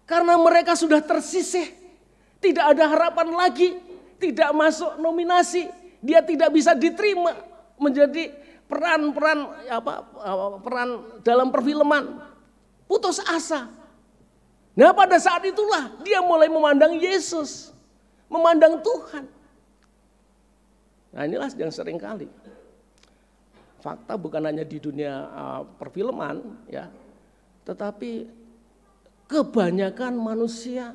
Karena mereka sudah tersisih, tidak ada harapan lagi, tidak masuk nominasi, dia tidak bisa diterima menjadi peran dalam perfilman. Putus asa. Nah pada saat itulah dia mulai memandang Yesus, memandang Tuhan. Nah inilah yang sering kali fakta bukan hanya di dunia perfilman, ya, tetapi kebanyakan manusia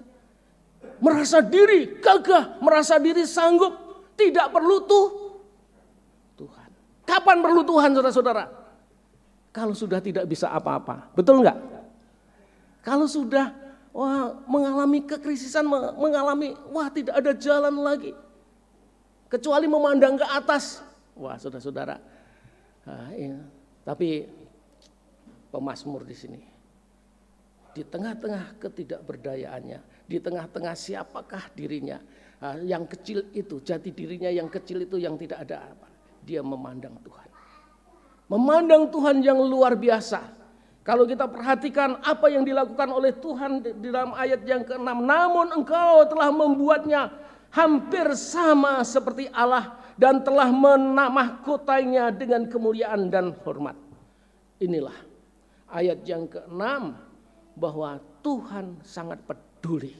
merasa diri gagah, merasa diri sanggup, tidak perlu Tuhan. Kapan perlu Tuhan, saudara-saudara? Kalau sudah tidak bisa apa-apa, betul enggak? Kalau sudah mengalami kekrisisan, mengalami tidak ada jalan lagi, kecuali memandang ke atas. Wah, saudara-saudara. Ya. Tapi pemazmur di sini, di tengah-tengah ketidakberdayaannya, di tengah-tengah siapakah dirinya, yang kecil itu, jati dirinya yang kecil itu yang tidak ada apa, dia memandang Tuhan. Memandang Tuhan yang luar biasa. Kalau kita perhatikan apa yang dilakukan oleh Tuhan di dalam ayat yang ke-6. Namun engkau telah membuatnya hampir sama seperti Allah dan telah menamahkotainya dengan kemuliaan dan hormat. Inilah ayat yang ke-6 bahwa Tuhan sangat peduli.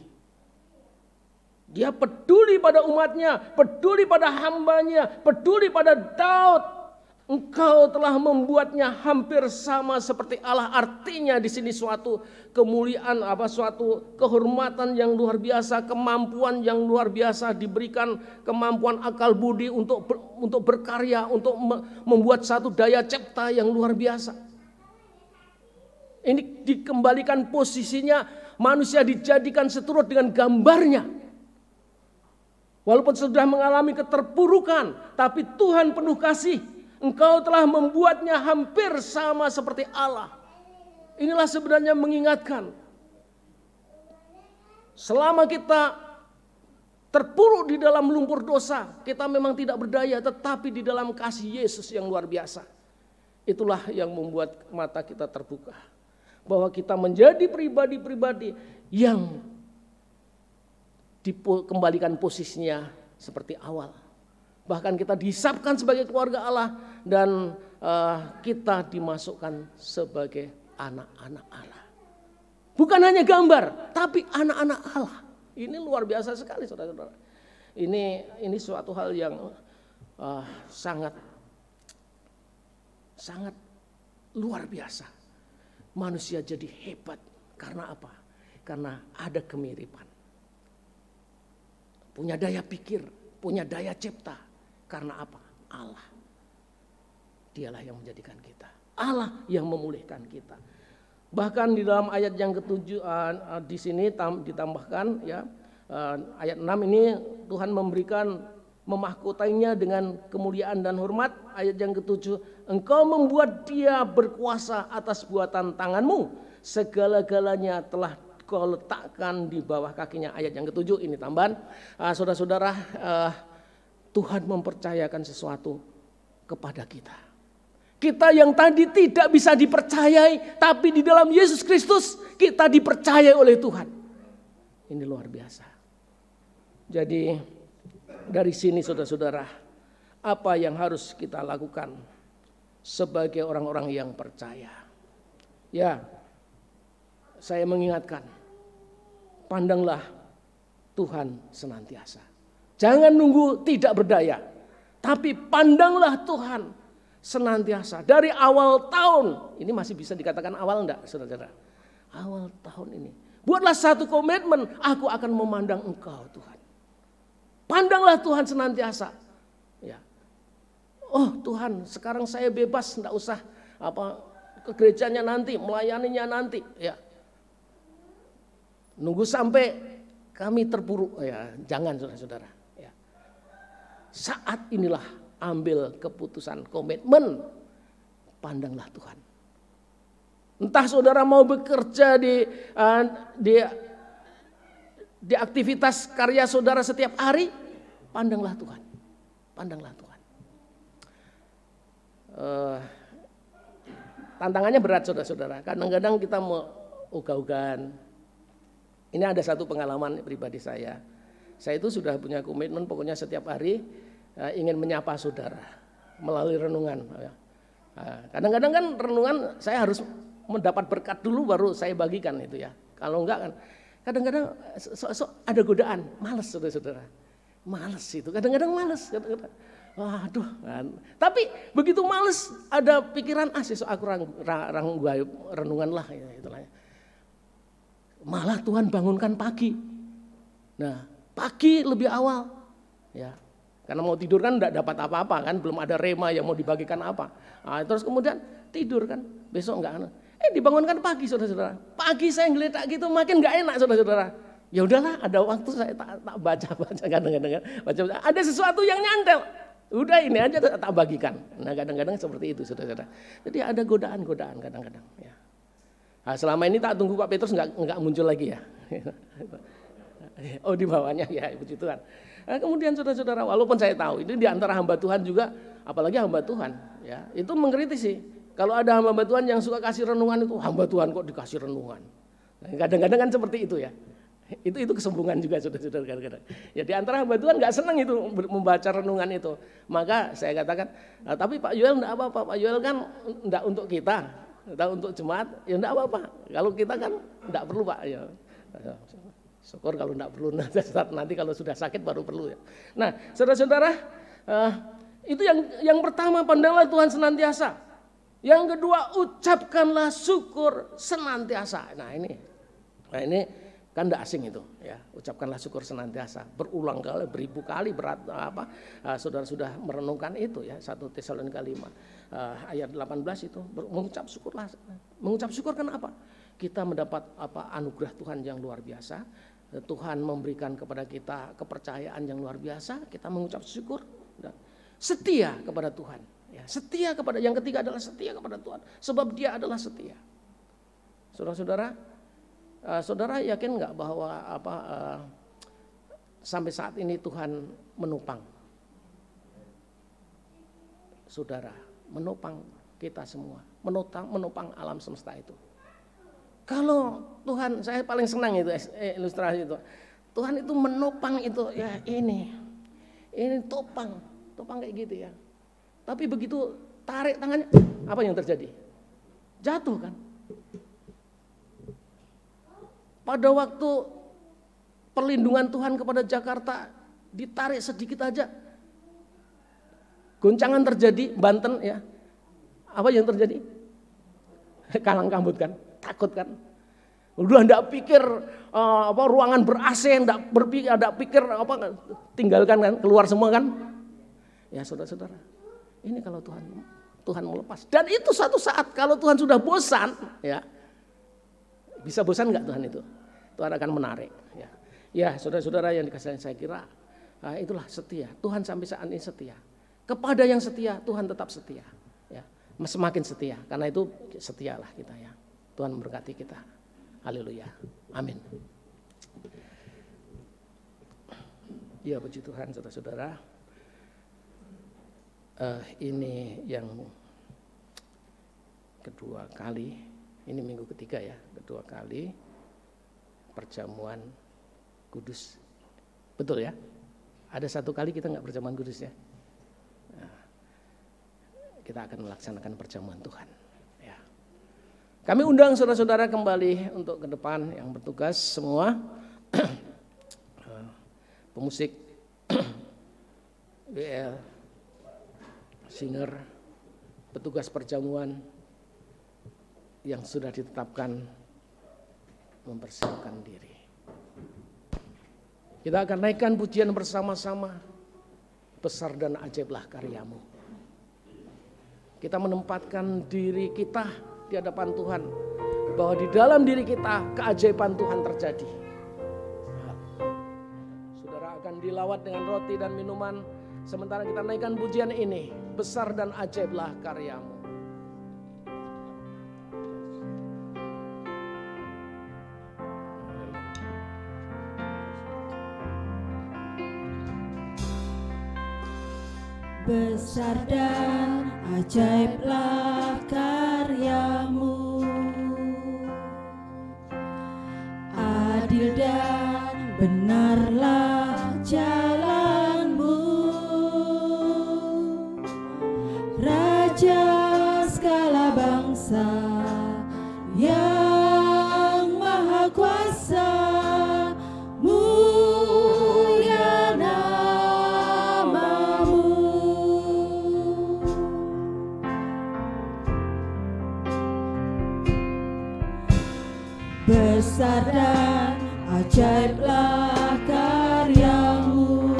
Dia peduli pada umatnya, peduli pada hambanya, peduli pada Daud. Engkau telah membuatnya hampir sama seperti Allah. Artinya di sini suatu kemuliaan, suatu kehormatan yang luar biasa, kemampuan yang luar biasa diberikan, kemampuan akal budi untuk berkarya, untuk membuat satu daya cipta yang luar biasa. Ini dikembalikan posisinya, manusia dijadikan seturut dengan gambarnya. Walaupun sudah mengalami keterpurukan, tapi Tuhan penuh kasih. Engkau telah membuatnya hampir sama seperti Allah. Inilah sebenarnya mengingatkan. Selama kita terpuruk di dalam lumpur dosa, kita memang tidak berdaya, tetapi di dalam kasih Yesus yang luar biasa. Itulah yang membuat mata kita terbuka. Bahwa kita menjadi pribadi-pribadi yang dikembalikan posisinya seperti awal. Bahkan kita dihisapkan sebagai keluarga Allah dan kita dimasukkan sebagai anak-anak Allah. Bukan hanya gambar, tapi anak-anak Allah. Ini luar biasa sekali, saudara-saudara. Ini suatu hal yang sangat luar biasa. Manusia jadi hebat karena apa? Karena ada kemiripan. Punya daya pikir, punya daya cipta. Karena apa? Allah. Dialah yang menjadikan kita. Allah yang memulihkan kita. Bahkan di dalam ayat yang ketujuh di sini ditambahkan ya, ayat 6 ini Tuhan memahkotainya dengan kemuliaan dan hormat. Ayat yang ketujuh, engkau membuat dia berkuasa atas buatan tanganmu, segala-galanya telah kau letakkan di bawah kakinya. Ayat yang ketujuh ini tambahan, saudara-saudara, Tuhan mempercayakan sesuatu kepada kita. Kita yang tadi tidak bisa dipercayai, tapi di dalam Yesus Kristus kita dipercayai oleh Tuhan. Ini luar biasa. Jadi dari sini saudara-saudara, apa yang harus kita lakukan sebagai orang-orang yang percaya? Ya, saya mengingatkan, pandanglah Tuhan senantiasa. Jangan nunggu tidak berdaya, tapi pandanglah Tuhan senantiasa. Dari awal tahun, ini masih bisa dikatakan awal enggak saudara-saudara? Awal tahun ini. Buatlah satu komitmen, aku akan memandang Engkau Tuhan. Pandanglah Tuhan senantiasa. Ya. Oh Tuhan, sekarang saya bebas, enggak usah ke gerejanya nanti, melayaninya nanti. Ya. Nunggu sampai kami terpuruk. Ya, jangan saudara-saudara. Ya. Saat inilah ambil keputusan, komitmen, pandanglah Tuhan. Entah saudara mau bekerja di aktivitas karya saudara setiap hari, pandanglah Tuhan, pandanglah Tuhan. Tantangannya berat saudara-saudara. Kadang-kadang kita mau ogah-ogahan. Ini ada satu pengalaman pribadi saya. Saya itu sudah punya komitmen, pokoknya setiap hari ingin menyapa saudara melalui renungan. Kadang-kadang kan renungan saya harus mendapat berkat dulu baru saya bagikan itu ya. Kalau enggak kan kadang-kadang ada godaan, malas saudara-saudara. Malas itu, kadang-kadang malas. Waduh, kan. Tapi begitu malas ada pikiran sesuk aku renungan lah ya, itulah. Malah Tuhan bangunkan pagi. Nah, pagi lebih awal. Ya. Karena mau tidur kan enggak dapat apa-apa kan, belum ada rema yang mau dibagikan apa. Terus kemudian tidur kan, besok enggak. Dibangunkan pagi saudara-saudara. Pagi saya ngeliat gitu makin enggak enak saudara-saudara. Ya udahlah, ada waktu saya tak baca kadang-kadang baca. Ada sesuatu yang nyantel. Udah ini aja tak bagikan. Nah kadang-kadang seperti itu saudara-saudara. Jadi ada godaan-godaan kadang-kadang. Ya. Nah, selama ini tak tunggu Pak Petrus enggak muncul lagi ya. Oh di bawahnya ya puji Tuhan. Nah, kemudian saudara-saudara, walaupun saya tahu ini di antara hamba Tuhan juga, apalagi hamba Tuhan, ya itu mengkritisi. Kalau ada hamba Tuhan yang suka kasih renungan itu, hamba Tuhan kok dikasih renungan. Nah, kadang-kadang kan seperti itu ya. Itu kesombongan juga saudara-saudara kadang-kadang. Ya di antara hamba Tuhan nggak senang itu membaca renungan itu. Maka saya katakan, tapi Pak Yoel enggak apa-apa. Pak Yoel kan enggak untuk kita, enggak untuk jemaat, ya enggak apa-apa. Kalau kita kan enggak perlu Pak. Ya. Syukur kalau enggak perlu, nanti kalau sudah sakit baru perlu ya. Nah saudara-saudara, itu yang pertama, pandanglah Tuhan senantiasa. Yang kedua, ucapkanlah syukur senantiasa. Nah ini kan enggak asing itu ya, ucapkanlah syukur senantiasa. Berulang kali, beribu kali saudara sudah merenungkan itu ya, 1 Tesalonika 5 ayat 18 itu, mengucap syukurlah. Mengucap syukur kenapa? Kita mendapat anugerah Tuhan yang luar biasa. Tuhan memberikan kepada kita kepercayaan yang luar biasa, kita mengucap syukur. Setia kepada Tuhan, ya, setia kepada, yang ketiga adalah setia kepada Tuhan, sebab Dia adalah setia. Saudara-saudara, saudara yakin nggak bahwa sampai saat ini Tuhan menopang saudara, menopang kita semua, menopang alam semesta itu. Kalau Tuhan, saya paling senang itu ilustrasi itu. Tuhan itu menopang itu ya ini topang kayak gitu ya. Tapi begitu tarik tangannya, apa yang terjadi? Jatuh kan? Pada waktu perlindungan Tuhan kepada Jakarta ditarik sedikit aja, goncangan terjadi, Banten ya. Apa yang terjadi? Kalang kabut kan, takut kan. Udah enggak pikir ruangan ber-AC, enggak pikir tinggalkan kan, keluar semua kan. Ya saudara-saudara, ini kalau Tuhan melepas. Dan itu suatu saat kalau Tuhan sudah bosan, ya bisa bosan enggak Tuhan itu? Tuhan akan menarik. Ya saudara-saudara yang dikasihi saya kira, itulah setia. Tuhan sampai saat ini setia. Kepada yang setia, Tuhan tetap setia. Ya, semakin setia, karena itu setialah kita ya. Tuhan memberkati kita. Haleluya. Amin. Ya puji Tuhan saudara-saudara. Ini yang kedua kali, ini minggu ketiga ya, kedua kali perjamuan kudus. Betul ya? Ada satu kali kita nggak perjamuan kudus ya. Nah, kita akan melaksanakan perjamuan Tuhan. Kami undang saudara-saudara kembali untuk ke depan yang bertugas semua. Pemusik, WL, singer, petugas perjamuan yang sudah ditetapkan mempersiapkan diri. Kita akan naikkan pujian bersama-sama. Besar dan ajaiblah karyamu. Kita menempatkan diri kita di hadapan Tuhan, bahwa di dalam diri kita keajaiban Tuhan terjadi. Saudara akan dilawat dengan roti dan minuman sementara kita naikkan pujian ini, besar dan ajaiblah karyamu. Besar dan ajaiblah karyamu, adil dan benarlah jalanmu, Raja segala bangsa yang maha kuasa. Besar dan ajaiblah karyamu,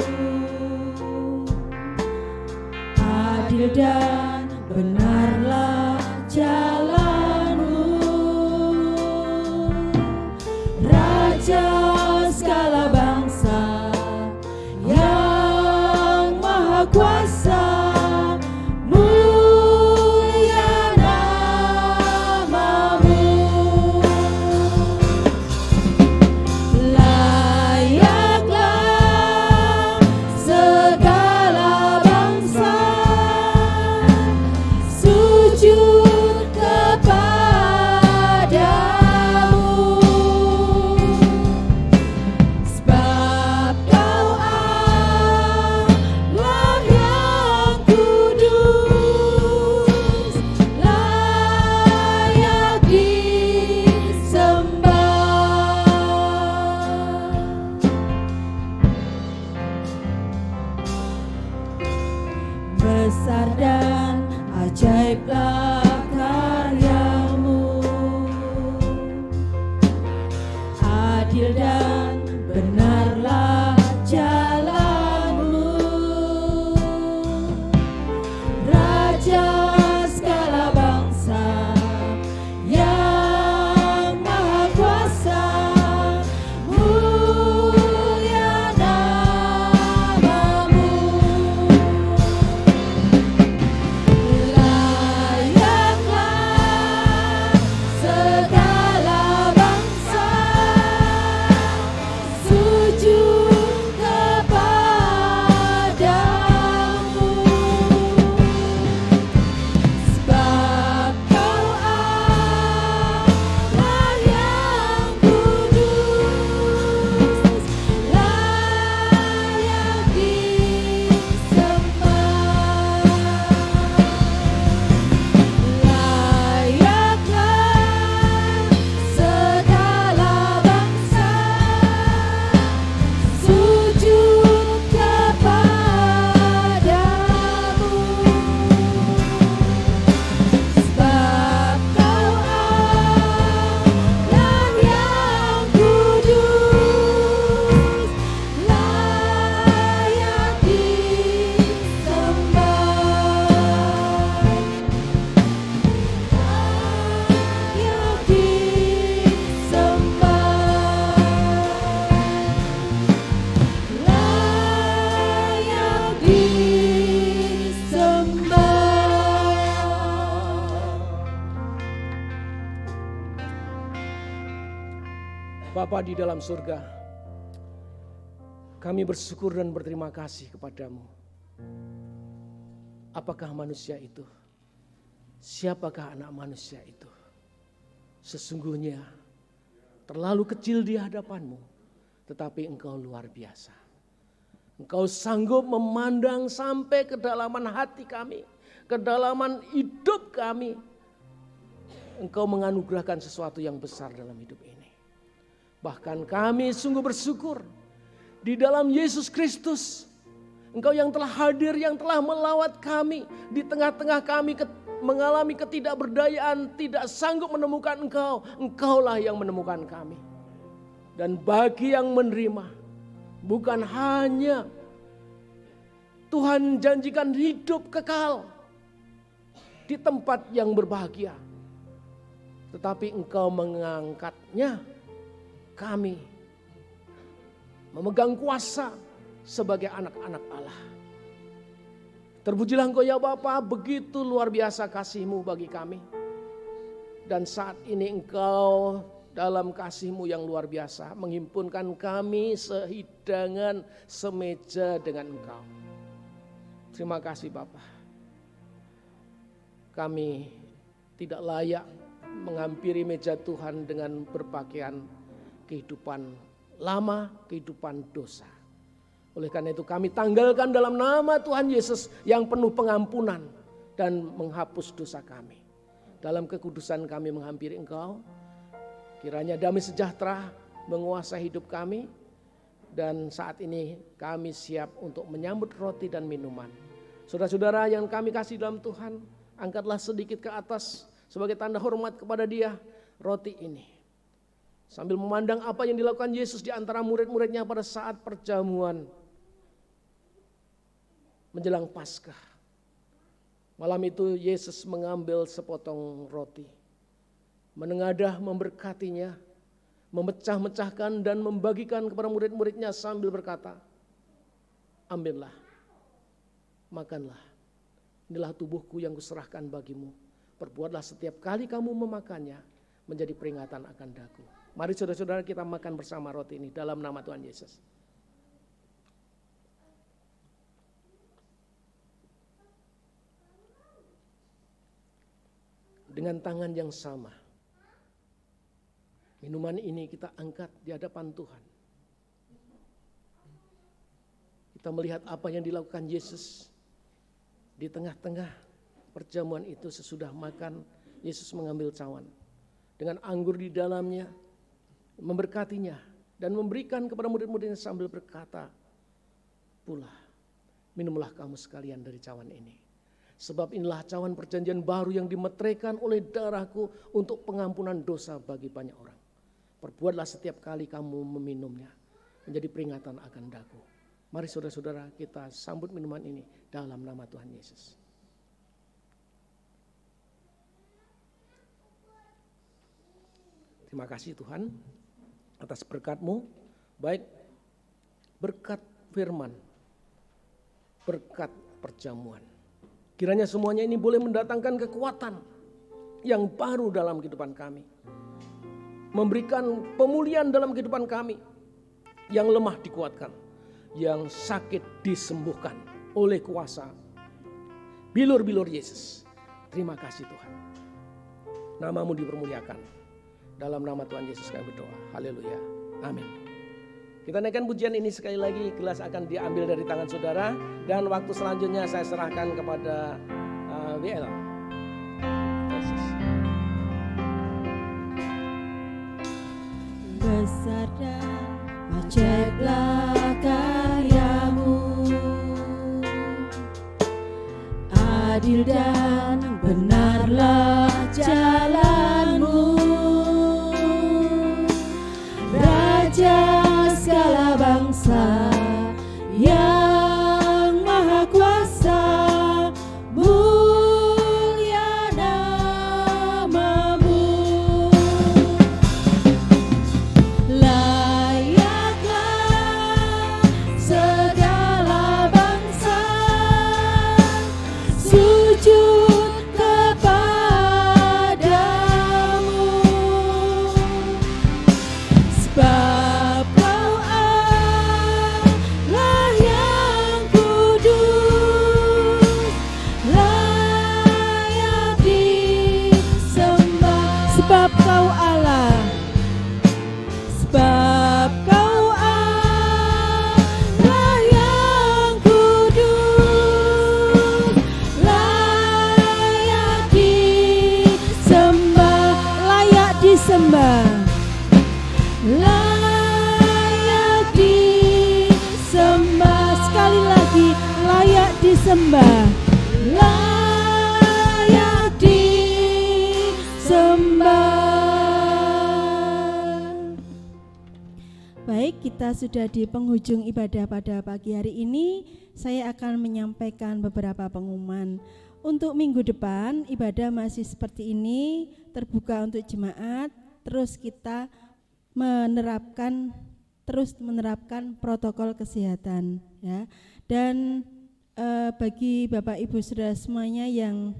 adil dan benarlah jalanmu, Raja segala bangsa yang maha kuasa. Bapa di dalam surga, kami bersyukur dan berterima kasih kepadamu. Apakah manusia itu? Siapakah anak manusia itu? Sesungguhnya terlalu kecil di hadapanmu, tetapi engkau luar biasa. Engkau sanggup memandang sampai kedalaman hati kami, kedalaman hidup kami. Engkau menganugerahkan sesuatu yang besar dalam hidup ini. Bahkan kami sungguh bersyukur di dalam Yesus Kristus. Engkau yang telah hadir, yang telah melawat kami di tengah-tengah kami mengalami ketidakberdayaan, tidak sanggup menemukan Engkau. Engkaulah yang menemukan kami. Dan bagi yang menerima, bukan hanya Tuhan janjikan hidup kekal di tempat yang berbahagia, tetapi Engkau mengangkatnya kami memegang kuasa sebagai anak-anak Allah. Terpujilah Engkau ya Bapa, begitu luar biasa kasih-Mu bagi kami. Dan saat ini Engkau dalam kasih-Mu yang luar biasa menghimpunkan kami sehidangan semeja dengan Engkau. Terima kasih Bapa. Kami tidak layak menghampiri meja Tuhan dengan berpakaian kehidupan lama, kehidupan dosa. Oleh karena itu kami tanggalkan dalam nama Tuhan Yesus yang penuh pengampunan dan menghapus dosa kami. Dalam kekudusan kami menghampiri Engkau, kiranya damai sejahtera menguasai hidup kami. Dan saat ini kami siap untuk menyambut roti dan minuman. Saudara-saudara yang kami kasih dalam Tuhan, angkatlah sedikit ke atas sebagai tanda hormat kepada Dia roti ini. Sambil memandang apa yang dilakukan Yesus di antara murid-muridnya pada saat perjamuan menjelang Paskah. Malam itu Yesus mengambil sepotong roti, menengadah, memberkatinya, memecah-mecahkan dan membagikan kepada murid-muridnya sambil berkata, ambillah, makanlah, inilah tubuhku yang kuserahkan bagimu. Perbuatlah setiap kali kamu memakannya menjadi peringatan akan daku. Mari saudara-saudara kita makan bersama roti ini dalam nama Tuhan Yesus. Dengan tangan yang sama, minuman ini kita angkat di hadapan Tuhan. Kita melihat apa yang dilakukan Yesus di tengah-tengah perjamuan itu. Sesudah makan, Yesus mengambil cawan dengan anggur di dalamnya, memberkatinya dan memberikan kepada murid-muridnya sambil berkata pula, minumlah kamu sekalian dari cawan ini. Sebab inilah cawan perjanjian baru yang dimeteraikan oleh darahku untuk pengampunan dosa bagi banyak orang. Perbuatlah setiap kali kamu meminumnya menjadi peringatan akan daku. Mari saudara-saudara kita sambut minuman ini dalam nama Tuhan Yesus. Terima kasih Tuhan atas berkat-Mu, baik berkat firman, berkat perjamuan. Kiranya semuanya ini boleh mendatangkan kekuatan yang baru dalam kehidupan kami. Memberikan pemulihan dalam kehidupan kami. Yang lemah dikuatkan, yang sakit disembuhkan oleh kuasa bilur-bilur Yesus. Terima kasih Tuhan. Nama-Mu dipermuliakan. Dalam nama Tuhan Yesus kami berdoa. Haleluya. Amin. Kita naikkan pujian ini sekali lagi. Gelas akan diambil dari tangan saudara. Dan waktu selanjutnya saya serahkan kepada WL. Yesus. Besar dan ajaiblah karya-Mu, adil dan benarlah jalan-Mu, Raja segala bangsa yang maha kuasa, mulia nama-Mu. Layaklah segala bangsa sujud sebab Kau Allah, sebab Kau Allah yang kudus, layak disembah, layak disembah, layak disembah, sekali lagi layak disembah, layak disembah. Baik, kita sudah di penghujung ibadah pada pagi hari ini. Saya akan menyampaikan beberapa pengumuman. Untuk minggu depan, ibadah masih seperti ini, terbuka untuk jemaat. Terus kita terus menerapkan protokol kesehatan, ya. Dan bagi Bapak Ibu Saudara semuanya yang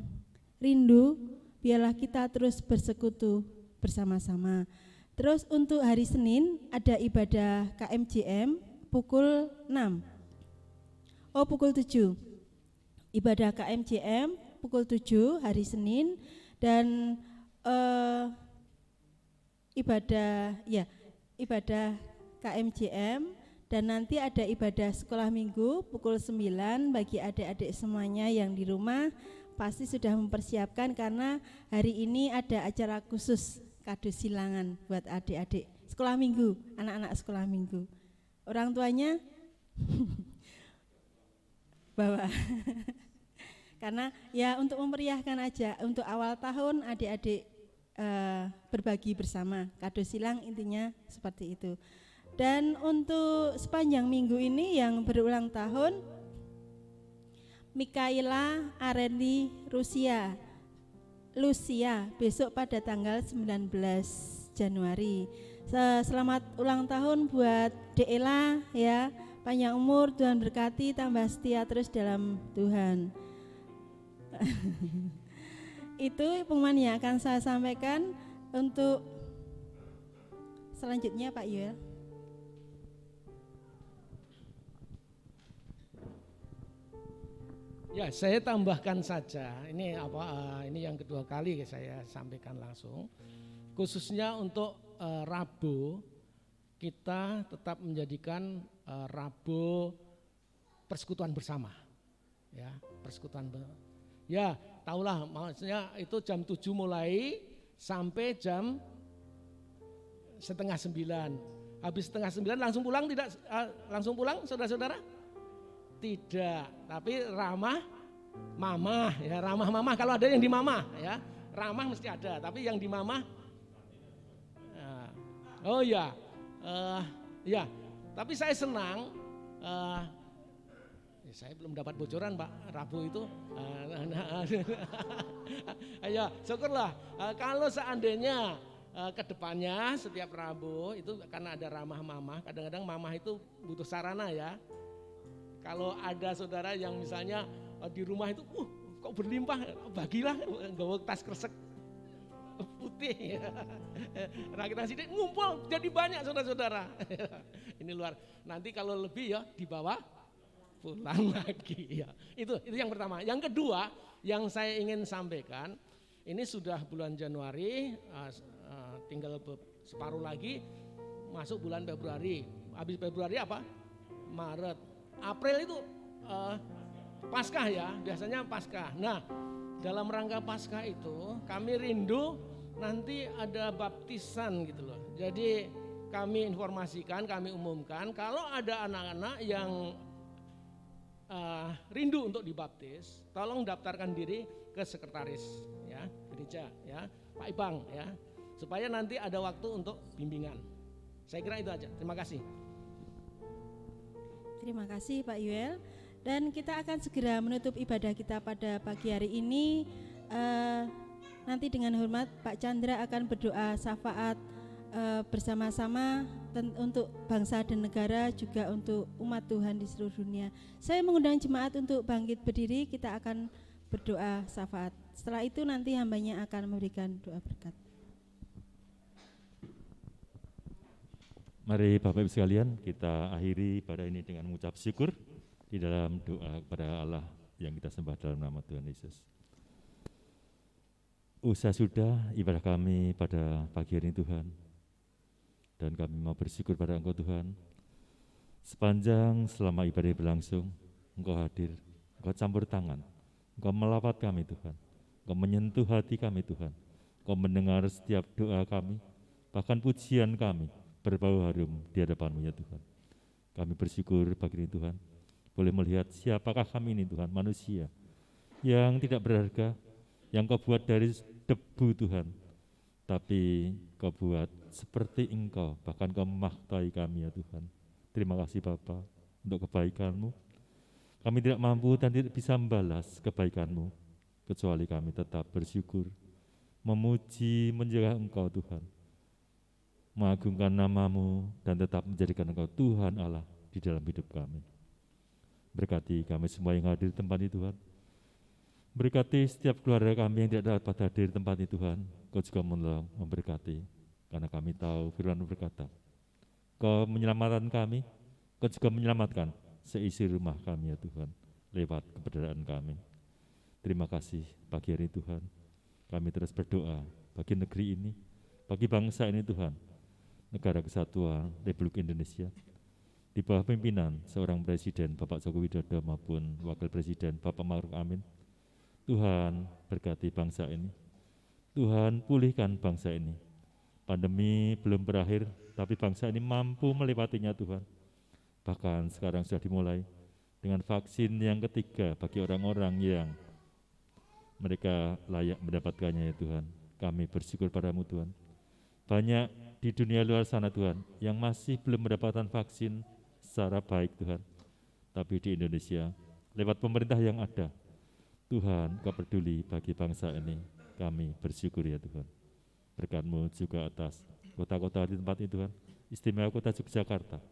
rindu, biarlah kita terus bersekutu bersama-sama. Terus untuk hari Senin ada ibadah KMJM pukul 6. Pukul 7. Ibadah KMJM pukul 7 hari Senin, dan ibadah KMJM, dan nanti ada ibadah sekolah minggu pukul 9 bagi adik-adik semuanya yang di rumah pasti sudah mempersiapkan karena hari ini ada acara khusus kado silangan buat adik-adik sekolah minggu, anak-anak sekolah minggu. Orang tuanya bawa. Karena ya untuk memeriahkan aja, untuk awal tahun adik-adik berbagi bersama, kado silang intinya seperti itu. Dan untuk sepanjang minggu ini yang berulang tahun, Mikaela Arendi Lucia besok pada tanggal 19 Januari. Selamat ulang tahun buat Deela ya, panjang umur, Tuhan berkati, tambah setia terus dalam Tuhan. Itu pengumuman yang akan saya sampaikan. Untuk selanjutnya Pak Yuel. Ya, saya tambahkan saja. Ini ini yang kedua kali saya sampaikan langsung. Khususnya untuk Rabu, kita tetap menjadikan Rabu persekutuan bersama. Ya, persekutuan. Ya, tahulah maksudnya itu jam 7 mulai sampai jam 8:30. Habis 8:30 langsung pulang tidak? Langsung pulang saudara-saudara? Tidak, tapi ramah mamah ya, ramah mamah kalau ada yang di mamah ya, ramah mesti ada, tapi yang di mamah oh ya, ya, tapi saya senang, saya belum dapat bocoran Pak, Rabu itu, ya syukurlah kalau seandainya kedepannya setiap Rabu itu karena ada ramah mamah, kadang-kadang mamah itu butuh sarana ya. Kalau ada saudara yang misalnya di rumah itu, kok berlimpah, bagilah gawe tas kresek putih. Rakitan sidik ngumpul jadi banyak saudara-saudara. Ini luar. Nanti kalau lebih ya dibawa pulang lagi. Ya. Itu yang pertama. Yang kedua yang saya ingin sampaikan, ini sudah bulan Januari, tinggal separuh lagi masuk bulan Februari. Habis Februari apa? Maret. April itu Paskah ya, biasanya Paskah. Nah, dalam rangka Paskah itu kami rindu nanti ada baptisan gitu loh. Jadi kami informasikan, kami umumkan kalau ada anak-anak yang rindu untuk dibaptis, tolong daftarkan diri ke sekretaris ya, gereja ya, Pak Ibang ya, supaya nanti ada waktu untuk bimbingan. Saya kira itu aja. Terima kasih. Terima kasih Pak Yuel. Dan kita akan segera menutup ibadah kita pada pagi hari ini. Nanti dengan hormat Pak Chandra akan berdoa syafaat bersama-sama untuk bangsa dan negara, juga untuk umat Tuhan di seluruh dunia. Saya mengundang jemaat untuk bangkit berdiri, kita akan berdoa syafaat. Setelah itu nanti hambanya akan memberikan doa berkat. Mari Bapak Ibu sekalian, kita akhiri pada ini dengan mengucap syukur di dalam doa kepada Allah yang kita sembah dalam nama Tuhan Yesus. Usai sudah ibadah kami pada pagi hari ini Tuhan, dan kami mau bersyukur pada Engkau Tuhan. Sepanjang selama ibadah berlangsung, Engkau hadir, Engkau campur tangan, Engkau melawat kami Tuhan, Engkau menyentuh hati kami Tuhan, Engkau mendengar setiap doa kami, bahkan pujian kami berbau harum di hadapan-Mu ya Tuhan. Kami bersyukur pagi ini Tuhan, boleh melihat siapakah kami ini Tuhan, manusia yang tidak berharga, yang Kau buat dari debu Tuhan, tapi Kau buat seperti Engkau, bahkan Kau memahtai kami ya Tuhan. Terima kasih Bapa untuk kebaikan-Mu. Kami tidak mampu dan tidak bisa membalas kebaikan-Mu, kecuali kami tetap bersyukur, memuji, menjaga Engkau Tuhan, mengagungkan nama-Mu, dan tetap menjadikan Engkau Tuhan Allah di dalam hidup kami. Berkati kami semua yang hadir di tempat ini Tuhan. Berkati setiap keluarga kami yang tidak dapat hadir di tempat ini Tuhan. Kau juga menolong, memberkati, karena kami tahu firman-Mu berkata, Kau menyelamatkan kami, Kau juga menyelamatkan seisi rumah kami ya Tuhan, lewat keberadaan kami. Terima kasih pagi hari ini Tuhan. Kami terus berdoa bagi negeri ini, bagi bangsa ini Tuhan, Negara Kesatuan Republik Indonesia, di bawah pimpinan seorang Presiden Bapak Joko Widodo maupun Wakil Presiden Bapak Ma'ruf Amin. Tuhan berkati bangsa ini, Tuhan pulihkan bangsa ini. Pandemi belum berakhir, tapi bangsa ini mampu melewatinya Tuhan. Bahkan sekarang sudah dimulai dengan vaksin yang ketiga bagi orang-orang yang mereka layak mendapatkannya ya Tuhan. Kami bersyukur padamu Tuhan. Banyak di dunia luar sana Tuhan yang masih belum mendapatkan vaksin secara baik Tuhan. Tapi di Indonesia, lewat pemerintah yang ada, Tuhan, Kau peduli bagi bangsa ini. Kami bersyukur ya Tuhan. Berkat-Mu juga atas kota-kota di tempat ini Tuhan. Istimewa kota Yogyakarta.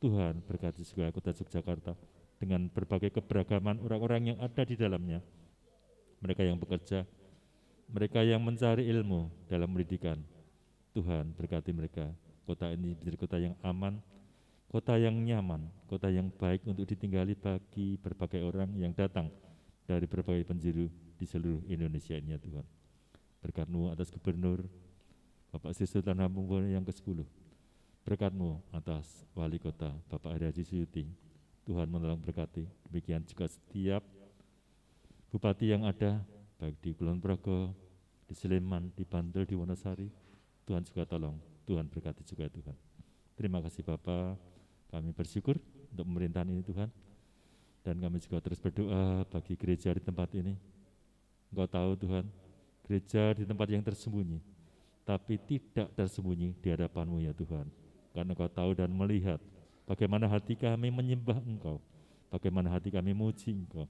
Tuhan berkati juga kota Yogyakarta dengan berbagai keberagaman orang-orang yang ada di dalamnya. Mereka yang bekerja, mereka yang mencari ilmu dalam pendidikan. Tuhan berkati mereka. Kota ini menjadi kota yang aman, kota yang nyaman, kota yang baik untuk ditinggali bagi berbagai orang yang datang dari berbagai penjuru di seluruh Indonesia ini ya Tuhan. Berkat-Mu atas Gubernur Bapak Sri Sultan Hamengkubuwono yang ke-10. Berkat-Mu atas Wali Kota Bapak Heri Haji Suyuti. Tuhan menolong berkati. Demikian juga setiap bupati yang ada, baik di Kulon Progo, di Sleman, di Bantul, di Wonosari. Tuhan juga tolong, Tuhan berkati juga Tuhan. Terima kasih Bapa, kami bersyukur untuk pemerintahan ini Tuhan. Dan kami juga terus berdoa bagi gereja di tempat ini. Engkau tahu Tuhan, gereja di tempat yang tersembunyi, tapi tidak tersembunyi di hadapan-Mu ya Tuhan. Karena Engkau tahu dan melihat bagaimana hati kami menyembah Engkau, bagaimana hati kami muji Engkau,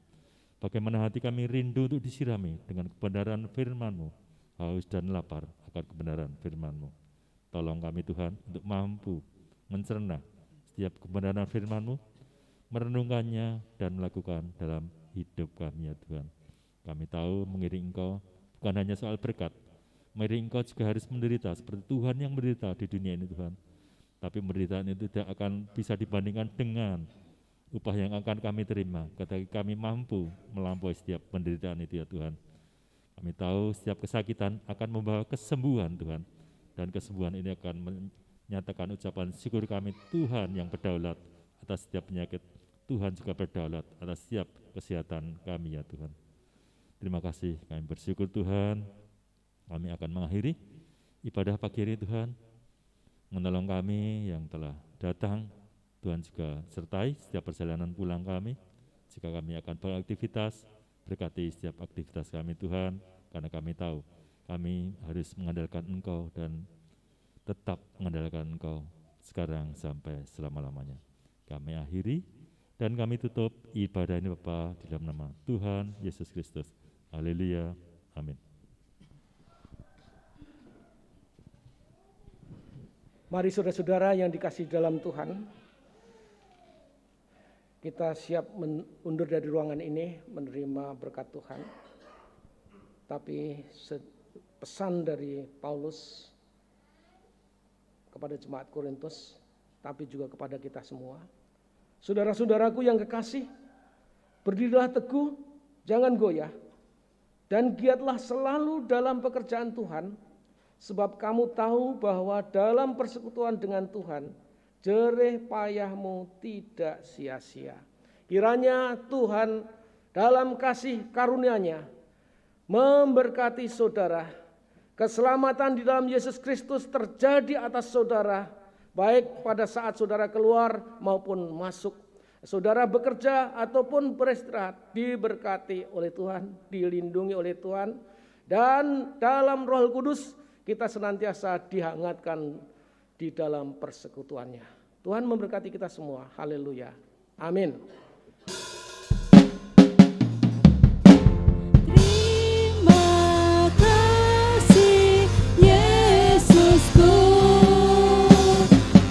bagaimana hati kami rindu untuk disirami dengan kebenaran firman-Mu, haus dan lapar akan kebenaran firman-Mu. Tolong kami Tuhan untuk mampu mencerna setiap kebenaran firman-Mu, merenungkannya dan melakukan dalam hidup kami ya Tuhan. Kami tahu mengiring Engkau bukan hanya soal berkat, mengiring Engkau juga harus menderita seperti Tuhan yang menderita di dunia ini Tuhan. Tapi penderitaan itu tidak akan bisa dibandingkan dengan upah yang akan kami terima ketika kami mampu melampaui setiap penderitaan itu ya Tuhan. Kami tahu setiap kesakitan akan membawa kesembuhan Tuhan, dan kesembuhan ini akan menyatakan ucapan syukur kami Tuhan yang berdaulat atas setiap penyakit. Tuhan juga berdaulat atas setiap kesehatan kami ya Tuhan. Terima kasih, kami bersyukur Tuhan. Kami akan mengakhiri ibadah pagi hari Tuhan. Menolong kami yang telah datang, Tuhan juga sertai setiap perjalanan pulang kami. Jika kami akan beraktivitas, berkati setiap aktivitas kami Tuhan, karena kami tahu kami harus mengandalkan Engkau dan tetap mengandalkan Engkau sekarang sampai selama-lamanya. Kami akhiri dan kami tutup ibadah ini Bapa di dalam nama Tuhan Yesus Kristus. Haleluya. Amin. Mari saudara-saudara yang dikasihi dalam Tuhan, kita siap undur dari ruangan ini menerima berkat Tuhan. Tapi pesan dari Paulus kepada jemaat Korintus, tapi juga kepada kita semua. Saudara-saudaraku yang kekasih, berdirilah teguh, jangan goyah. Dan giatlah selalu dalam pekerjaan Tuhan, sebab kamu tahu bahwa dalam persekutuan dengan Tuhan, jerih payahmu tidak sia-sia. Kiranya Tuhan dalam kasih karunia-Nya memberkati saudara. Keselamatan di dalam Yesus Kristus terjadi atas saudara, baik pada saat saudara keluar maupun masuk. Saudara bekerja ataupun beristirahat, diberkati oleh Tuhan, dilindungi oleh Tuhan, dan dalam Roh Kudus kita senantiasa dihangatkan di dalam persekutuannya. Tuhan memberkati kita semua. Haleluya. Amin. Terima kasih Yesusku,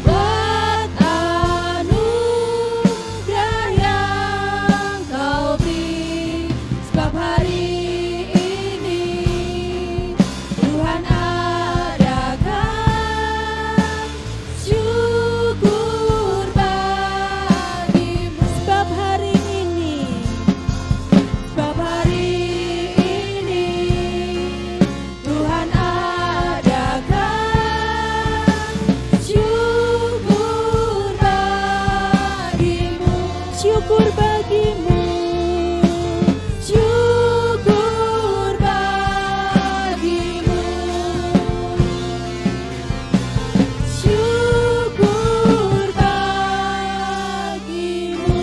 buat anugerah yang Kau beri, sebab hari ini Tuhan adakan syukur bagimu. Sebab hari ini Tuhan adakan syukur bagimu, syukur bagimu, syukur bagimu, syukur bagimu.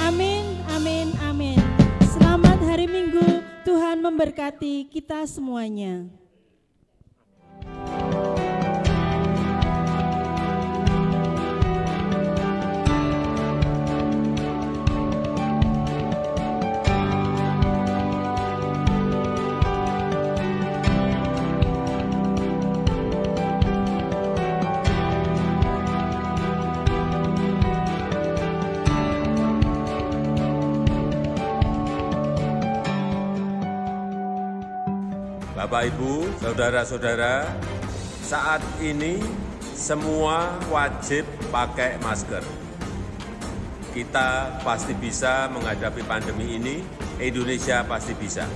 Amin, amin, amin. Selamat hari Minggu, Tuhan memberkati kita semuanya. Bapak, Ibu, saudara-saudara, saat ini semua wajib pakai masker. Kita pasti bisa menghadapi pandemi ini, Indonesia pasti bisa.